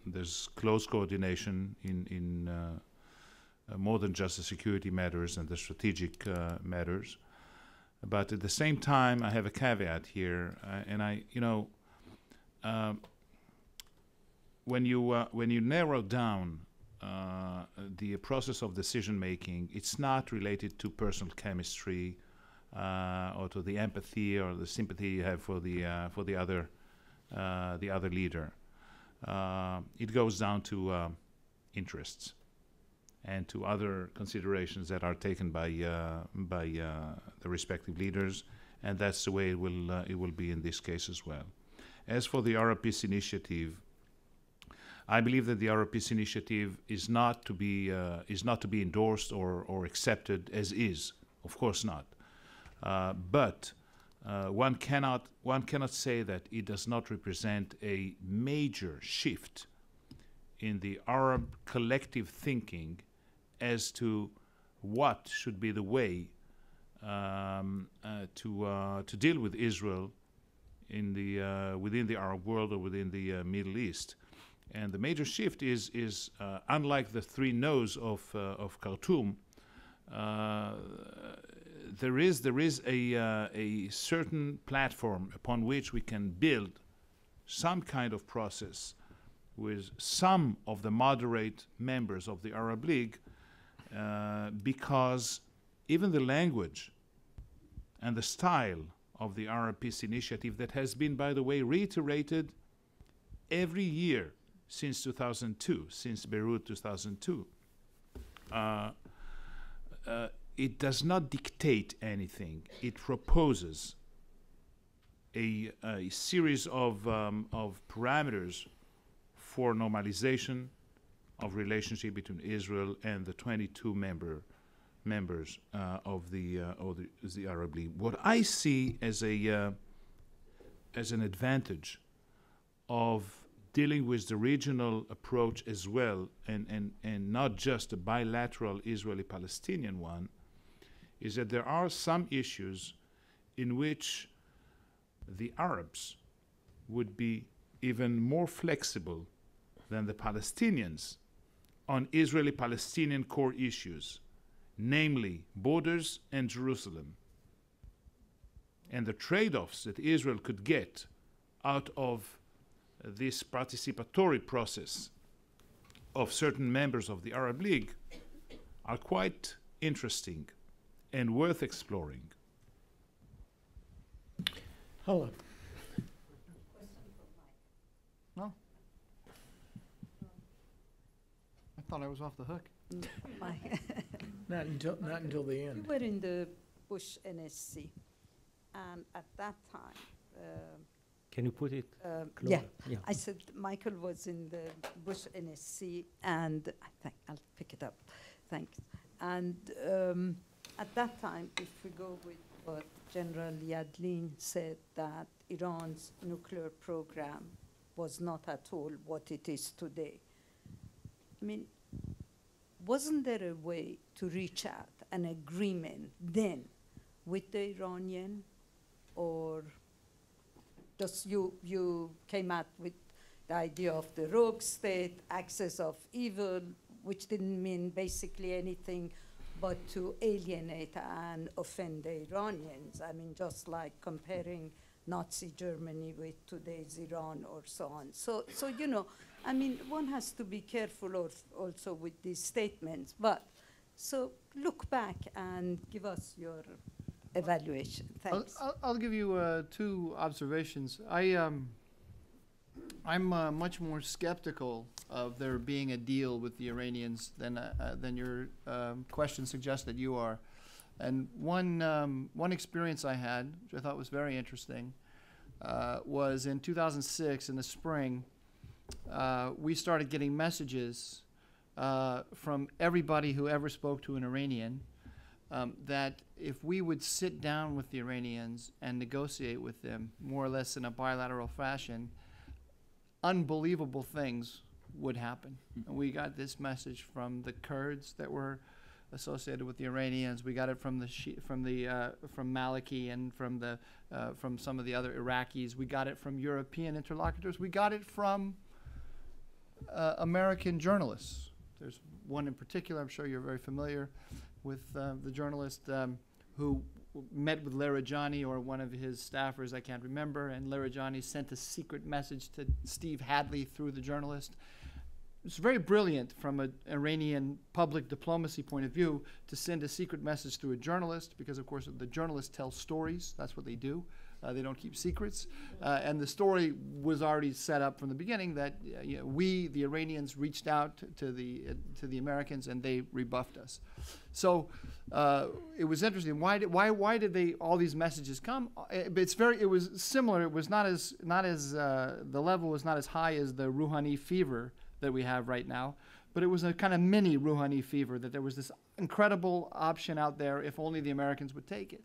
there's close coordination in more than just the security matters and the strategic matters. But at the same time, I have a caveat here, when you narrow down the process of decision making, it's not related to personal chemistry or to the empathy or the sympathy you have for the other leader. It goes down to interests and to other considerations that are taken by the respective leaders, and that's the way it will be in this case as well. As for the Arab Peace Initiative, I believe that the Arab Peace Initiative is not to be endorsed or accepted as is. Of course not. But one cannot say that it does not represent a major shift in the Arab collective thinking as to what should be the way to deal with Israel in within the Arab world or within the Middle East. And the major shift is unlike the 3 no's of Khartoum, there is a certain platform upon which we can build some kind of process with some of the moderate members of the Arab League, because even the language and the style of the Arab Peace Initiative, that has been, by the way, reiterated every year since 2002, since Beirut 2002. It does not dictate anything. It proposes a series of parameters for normalization of relationship between Israel and the 22 members of the Arab League. What I see as an advantage of dealing with the regional approach as well, and not just a bilateral Israeli-Palestinian one, is that there are some issues in which the Arabs would be even more flexible than the Palestinians on Israeli-Palestinian core issues, namely borders and Jerusalem, and the trade-offs that Israel could get out of this participatory process of certain members of the Arab League are quite interesting and worth exploring.
Hello.
No. I thought I was off the hook.
Not until the
You
end.
were in the Bush NSC. And at that time,
Can you put it
yeah,
closer? Yeah.
I said Michael was in the Bush NSC, and I think I'll pick it up. Thanks. And at that time, if we go with what General Yadlin said, that Iran's nuclear program was not at all what it is today. I mean, wasn't there a way to reach out an agreement then with the Iranian, or just you came out with the idea of the rogue state, axis of evil, which didn't mean basically anything but to alienate and offend the Iranians? I mean, just like comparing Nazi Germany with today's Iran or so on. So you know, I mean, one has to be careful also with these statements. But so look back and give us your evaluation. Thanks.
I'll give you two observations. I'm much more skeptical of there being a deal with the Iranians than your question suggests that you are. And one experience I had, which I thought was very interesting, was in 2006 in the spring. We started getting messages from everybody who ever spoke to an Iranian that if we would sit down with the Iranians and negotiate with them, more or less in a bilateral fashion, unbelievable things would happen. And we got this message from the Kurds that were associated with the Iranians. We got it from from Maliki and from some of the other Iraqis. We got it from European interlocutors. We got it from American journalists. There's one in particular, I'm sure you're very familiar with the journalist who met with Larijani or one of his staffers, I can't remember, and Larijani sent a secret message to Steve Hadley through the journalist. It's very brilliant from an Iranian public diplomacy point of view to send a secret message through a journalist, because of course the journalists tell stories. That's what they do. They don't keep secrets. And the story was already set up from the beginning that we, the Iranians, reached out to the Americans and they rebuffed us. So it was interesting. Why did they all these messages come? It was similar. It was not as the level was not as high as the Rouhani fever that we have right now, but it was a kind of mini Rouhani fever, that there was this incredible option out there if only the Americans would take it.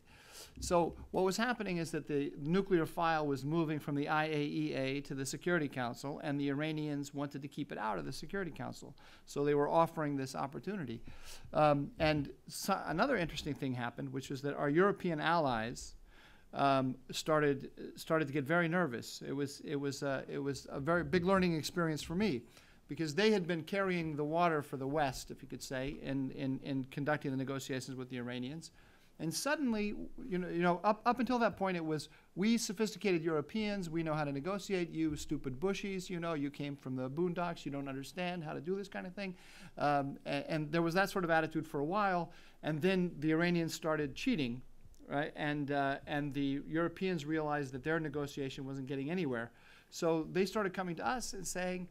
So what was happening is that the nuclear file was moving from the IAEA to the Security Council, and the Iranians wanted to keep it out of the Security Council. So they were offering this opportunity. Another interesting thing happened, which was that our European allies started to get very nervous. It was a very big learning experience for me, because they had been carrying the water for the West, if you could say, in conducting the negotiations with the Iranians. And suddenly, up until that point, it was, we sophisticated Europeans, we know how to negotiate. You stupid Bushies, you came from the boondocks, you don't understand how to do this kind of thing. And there was that sort of attitude for a while. And then the Iranians started cheating, right? And the Europeans realized that their negotiation wasn't getting anywhere. So they started coming to us and saying,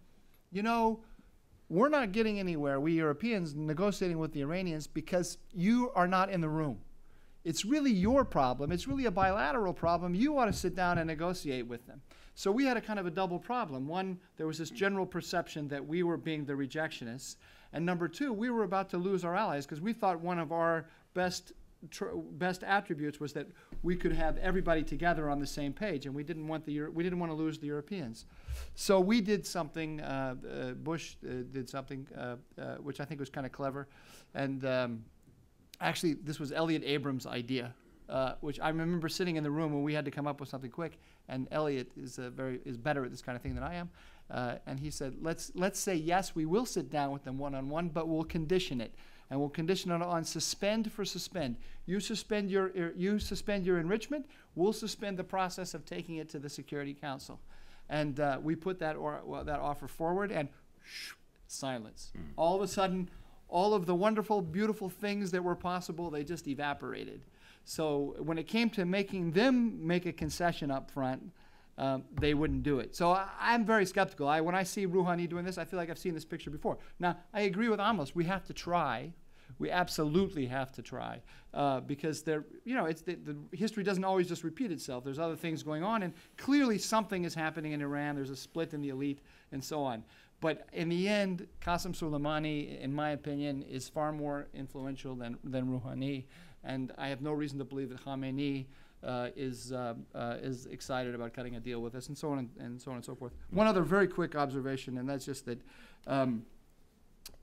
we're not getting anywhere, we Europeans, negotiating with the Iranians because you are not in the room. It's really your problem. It's really a bilateral problem. You ought to sit down and negotiate with them. So we had a kind of a double problem. One, there was this general perception that we were being the rejectionists. And number two, we were about to lose our allies, because we thought one of our best attributes was that we could have everybody together on the same page, and we didn't want to lose the Europeans. So we did something. Bush did something which I think was kind of clever, and actually this was Elliot Abrams' idea, which I remember sitting in the room when we had to come up with something quick. And Elliot is better at this kind of thing than I am, and he said, let's say yes, we will sit down with them one-on-one, but we'll condition it. And we'll condition it on suspend for suspend. You suspend your enrichment, we'll suspend the process of taking it to the Security Council. And we put that offer forward, and silence. All of a sudden, all of the wonderful, beautiful things that were possible, they just evaporated. So when it came to making them make a concession up front, they wouldn't do it. So I'm very skeptical. When I see Rouhani doing this, I feel like I've seen this picture before. Now, I agree with Amos. We have to try. We absolutely have to try because there, it's the history doesn't always just repeat itself. There's other things going on, and clearly something is happening in Iran. There's a split in the elite, and so on. But in the end, Qasem Soleimani, in my opinion, is far more influential than Rouhani, and I have no reason to believe that Khamenei is excited about cutting a deal with us, and so on and so on and so forth. One other very quick observation, and that's just that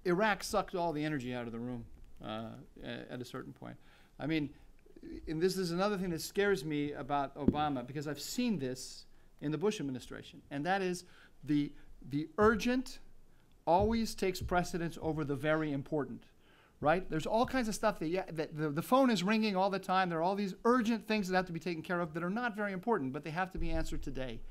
Iraq sucked all the energy out of the room at a certain point. I mean, and this is another thing that scares me about Obama, because I've seen this in the Bush administration, and that is the urgent always takes precedence over the very important. Right? There's all kinds of stuff that the phone is ringing all the time. There are all these urgent things that have to be taken care of that are not very important, but they have to be answered today.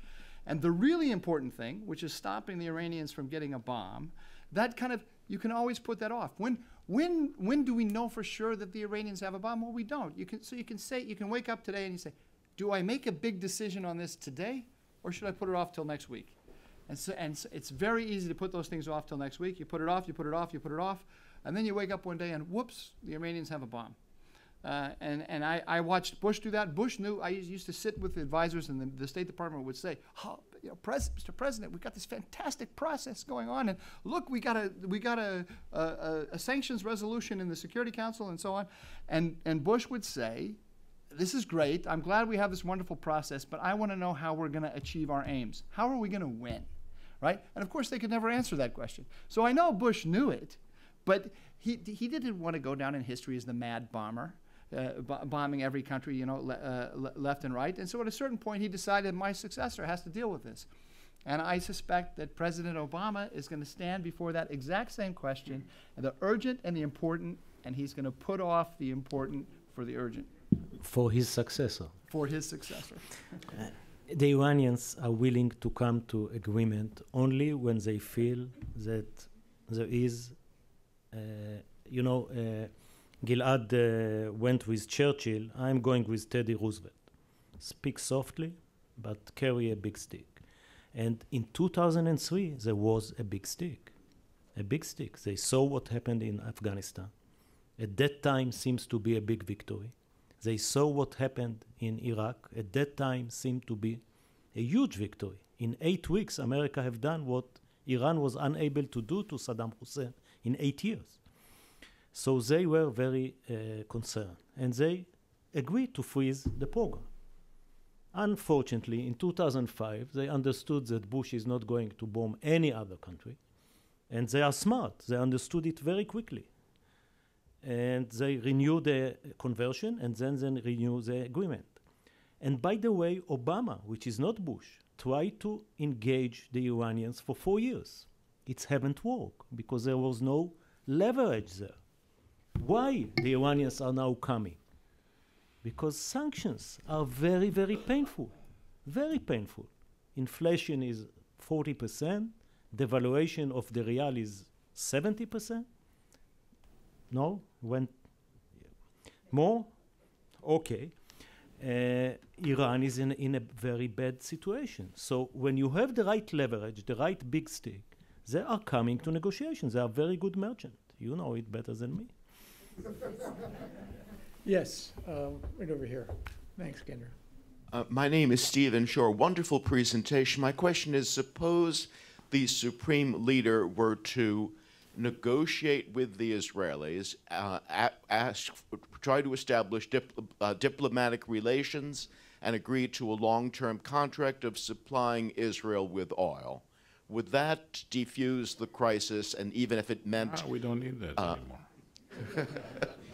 And the really important thing, which is stopping the Iranians from getting a bomb, that kind of, you can always put that off. When do we know for sure that the Iranians have a bomb? Well, we don't. You can wake up today and you say, do I make a big decision on this today, or should I put it off till next week? And so it's very easy to put those things off till next week. You put it off, you put it off, you put it off. And then you wake up one day and whoops, the Iranians have a bomb. And I watched Bush do that. Bush knew. I used to sit with the advisors, and the State Department would say, "Oh, Mr. President, we've got this fantastic process going on, and look, we got a sanctions resolution in the Security Council, and so on." And Bush would say, "This is great. I'm glad we have this wonderful process, but I want to know how we're going to achieve our aims. How are we going to win?" Right? And of course, they could never answer that question. So I know Bush knew it. But he didn't want to go down in history as the mad bomber, bombing every country, left and right. And so at a certain point, he decided my successor has to deal with this. And I suspect that President Obama is going to stand before that exact same question, the urgent and the important, and he's going to put off the important for the urgent.
For his successor.
For his successor.
The Iranians are willing to come to agreement only when they feel that there is Gilad went with Churchill. I'm going with Teddy Roosevelt. Speak softly, but carry a big stick. And in 2003, there was a big stick. A big stick. They saw what happened in Afghanistan. At that time seems to be a big victory. They saw what happened in Iraq. At that time seemed to be a huge victory. In 8 weeks, America have done what Iran was unable to do to Saddam Hussein in 8 years. So they were very concerned, and they agreed to freeze the program. Unfortunately, in 2005, they understood that Bush is not going to bomb any other country, and they are smart. They understood it very quickly. And they renew the conversion, and then they renew the agreement. And by the way, Obama, which is not Bush, tried to engage the Iranians for 4 years. It haven't worked because there was no leverage there. Why the Iranians are now coming? Because sanctions are very, very painful. Very painful. Inflation is 40%. Devaluation of the real is 70%. No? Went more? Okay. Iran is in a very bad situation. So when you have the right leverage, the right big stick, they are coming to negotiations. They are very good merchants. You know it better than me.
Yes, right over here. Thanks, Kendra.
My name is Stephen Shore. Wonderful presentation. My question is, suppose the supreme leader were to negotiate with the Israelis, try to establish diplomatic relations, and agree to a long-term contract of supplying Israel with oil. Would that defuse the crisis, and even if it meant...
we don't need that anymore.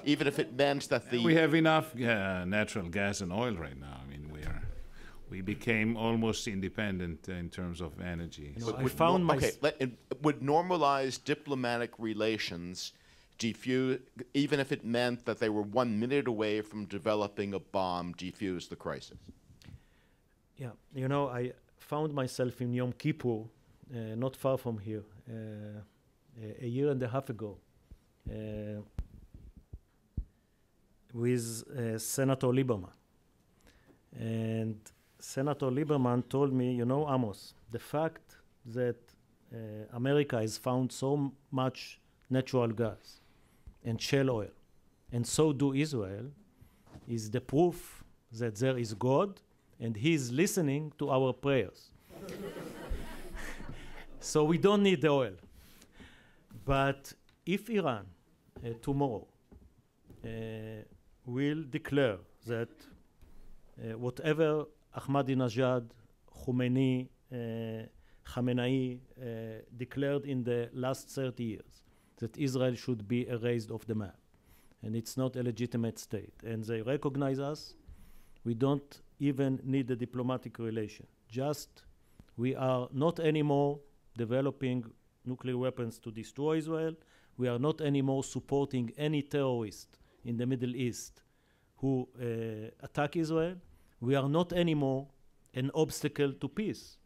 Even if it meant that the...
We have enough natural gas and oil right now. I mean, we became almost independent in terms of energy.
No, I found
would normalized diplomatic relations defuse, even if it meant that they were 1 minute away from developing a bomb, defuse the crisis?
Yeah, you know, I found myself in Yom Kippur, not far from here, a year and a half ago, with Senator Lieberman. And Senator Lieberman told me, you know, Amos, the fact that America has found so much natural gas and shale oil. And so do Israel, is the proof that there is God and he is listening to our prayers. So we don't need the oil. But if Iran tomorrow will declare that whatever Ahmadinejad, Khomeini, Khamenei declared in the last 30 years, that Israel should be erased off the map, and it's not a legitimate state, and they recognize us, we don't even need a diplomatic relation. Just we are not anymore developing nuclear weapons to destroy Israel. We are not anymore supporting any terrorist in the Middle East who attack Israel. We are not anymore an obstacle to peace.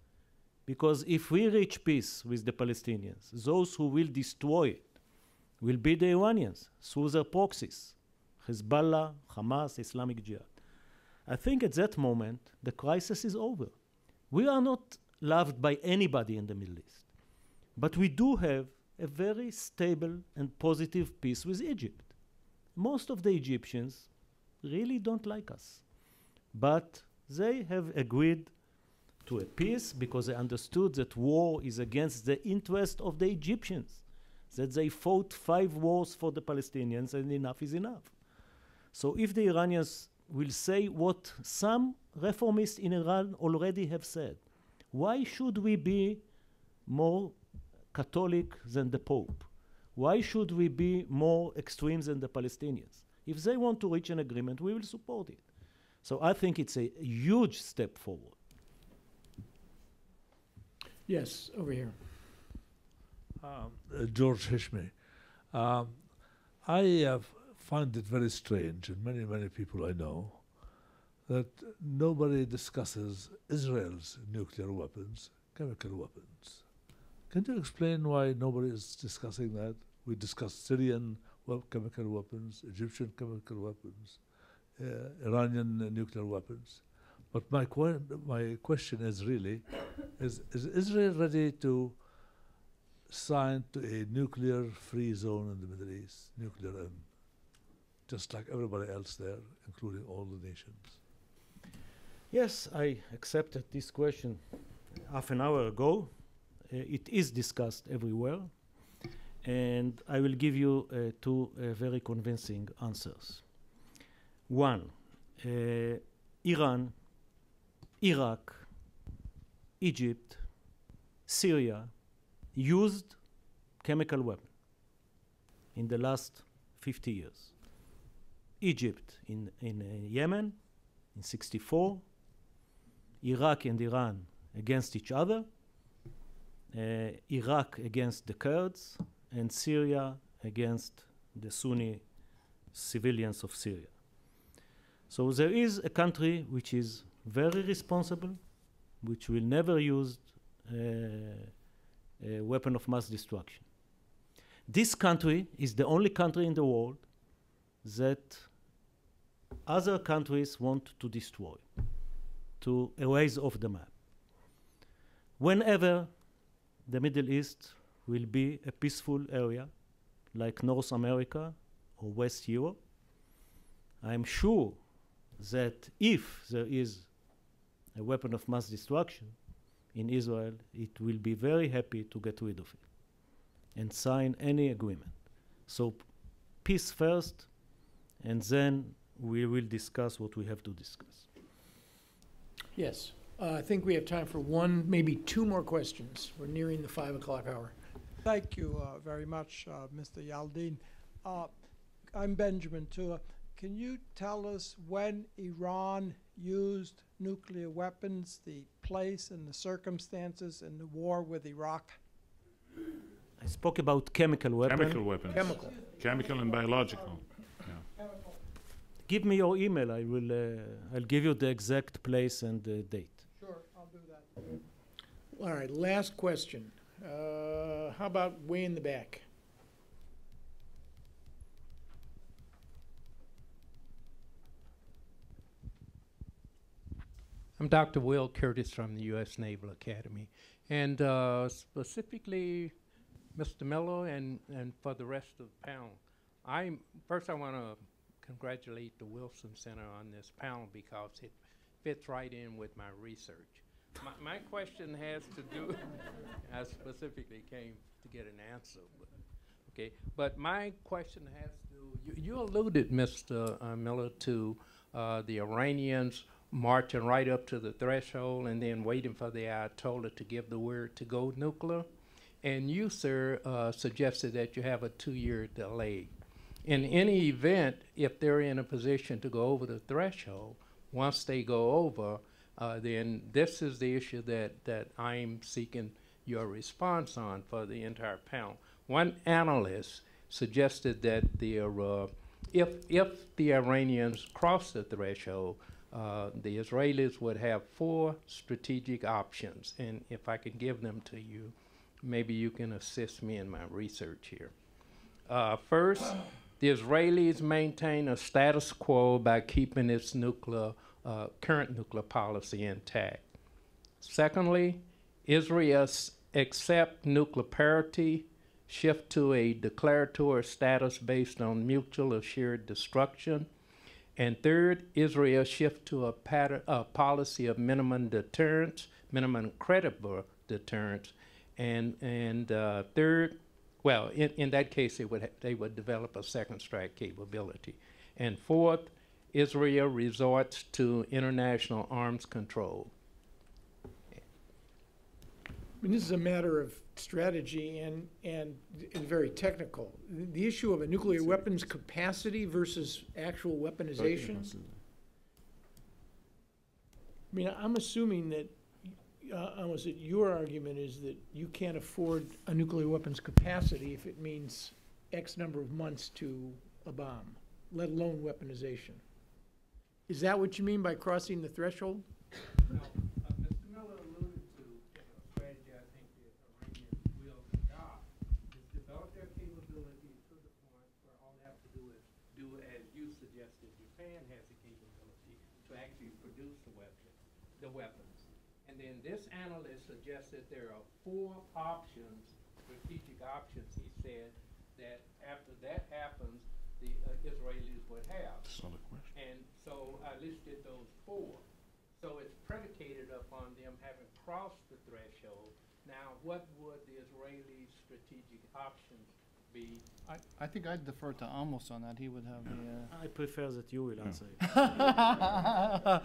Because if we reach peace with the Palestinians, those who will destroy it will be the Iranians through their proxies, Hezbollah, Hamas, Islamic Jihad. I think at that moment, the crisis is over. We are not loved by anybody in the Middle East. But we do have a very stable and positive peace with Egypt. Most of the Egyptians really don't like us. But they have agreed to a peace because they understood that war is against the interest of the Egyptians, that they fought 5 wars for the Palestinians and enough is enough. So if the Iranians will say what some reformists in Iran already have said, why should we be more Catholic than the Pope? Why should we be more extreme than the Palestinians? If they want to reach an agreement, we will support it. So I think it's a huge step forward.
Yes, over here.
George Hishmi. I find it very strange, and many people I know, that nobody discusses Israel's nuclear weapons, chemical weapons. Can you explain why nobody is discussing that? We discuss Syrian chemical weapons, Egyptian chemical weapons, Iranian nuclear weapons. But my question is really, is Israel ready to sign to a nuclear-free zone in the Middle East, nuclear, and just like everybody else there, including all the nations?
Yes, I accepted this question half an hour ago. It is discussed everywhere, and I will give you 2 very convincing answers. One, Iran, Iraq, Egypt, Syria used chemical weapons in the last 50 years. Egypt in Yemen in 64, Iraq and Iran against each other, Iraq against the Kurds, and Syria against the Sunni civilians of Syria. So there is a country which is very responsible, which will never use a weapon of mass destruction. This country is the only country in the world that other countries want to destroy, to erase off the map. Whenever the Middle East will be a peaceful area, like North America or West Europe, I'm sure that if there is a weapon of mass destruction in Israel, it will be very happy to get rid of it and sign any agreement. So peace first, and then we will discuss what we have to discuss.
Yes. I think we have time for 1, maybe 2 more questions. We're nearing the 5 o'clock hour.
Thank you very much, Mr. Yaldin. I'm Benjamin Tua. Can you tell us when Iran used nuclear weapons, the place and the circumstances in the war with Iraq?
I spoke about chemical weapons.
Chemical weapons. Chemical and biological. Yeah.
Give me your email. I'll give you the exact place and the date.
Sure, I'll do that.
All right, last question. How about way in the back?
I'm Dr. Will Curtis from the U.S. Naval Academy. And specifically, Mr. Miller and for the rest of the panel, First I want to congratulate the Wilson Center on this panel because it fits right in with my research. My question has to do, I specifically came to get an answer, but my question has to do, you alluded, Mr. Miller, to the Iranians marching right up to the threshold and then waiting for the Ayatollah to give the word to go nuclear. And you, sir, suggested that you have a 2-year delay. In any event, if they're in a position to go over the threshold, once they go over, then this is the issue that I'm seeking your response on for the entire panel. One analyst suggested that if the Iranians cross the threshold, the Israelis would have 4 strategic options, and if I can give them to you, maybe you can assist me in my research here. First, the Israelis maintain a status quo by keeping its current nuclear policy intact. Secondly, Israel accept nuclear parity, shift to a declaratory status based on mutual assured destruction. And third, Israel shift to a policy of minimum deterrence, minimum credible deterrence. And third, well, in that case, they would develop a second strike capability. And fourth, Israel resorts to international arms control.
I mean, this is a matter of strategy and very technical. The issue of a nuclear weapons capacity versus actual weaponization. I mean, I'm assuming that your argument is that you can't afford a nuclear weapons capacity if it means X number of months to a bomb, let alone weaponization. Is that what you mean by crossing the threshold?
No. Mr. Miller alluded to a strategy I think the Iranians will adopt is develop their capability to the point where all they have to do is do as you suggested. Japan has the capability to actually produce the weapons. And then this analyst suggested there are 4 options, strategic options, he said, that after that happens, the Israelis would have.
That's not a question.
And so I listed those 4. So it's predicated upon them having crossed the threshold. Now, what would the Israeli strategic options be?
I think I'd defer to Amos on that. He would have the...
I prefer that you will answer it.
I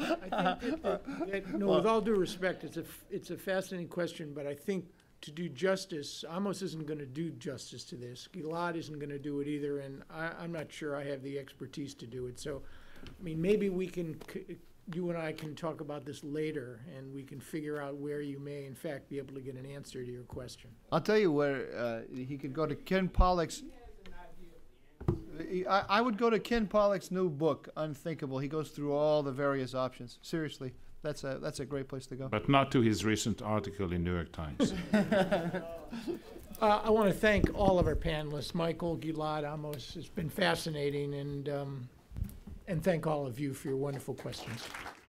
think that no, with all due respect, it's a fascinating question, but I think to do justice, Amos isn't going to do justice to this. Gilad isn't going to do it either, and I'm not sure I have the expertise to do it. So, I mean, maybe we can, you and I can talk about this later, and we can figure out where you may, in fact, be able to get an answer to your question.
I'll tell you where he could go to Ken Pollack's... I would go to Ken Pollack's new book, Unthinkable. He goes through all the various options. Seriously, that's a great place to go.
But not to his recent article in New York Times.
I want to thank all of our panelists, Michael, Gilad, Amos. It's been fascinating, and thank all of you for your wonderful questions.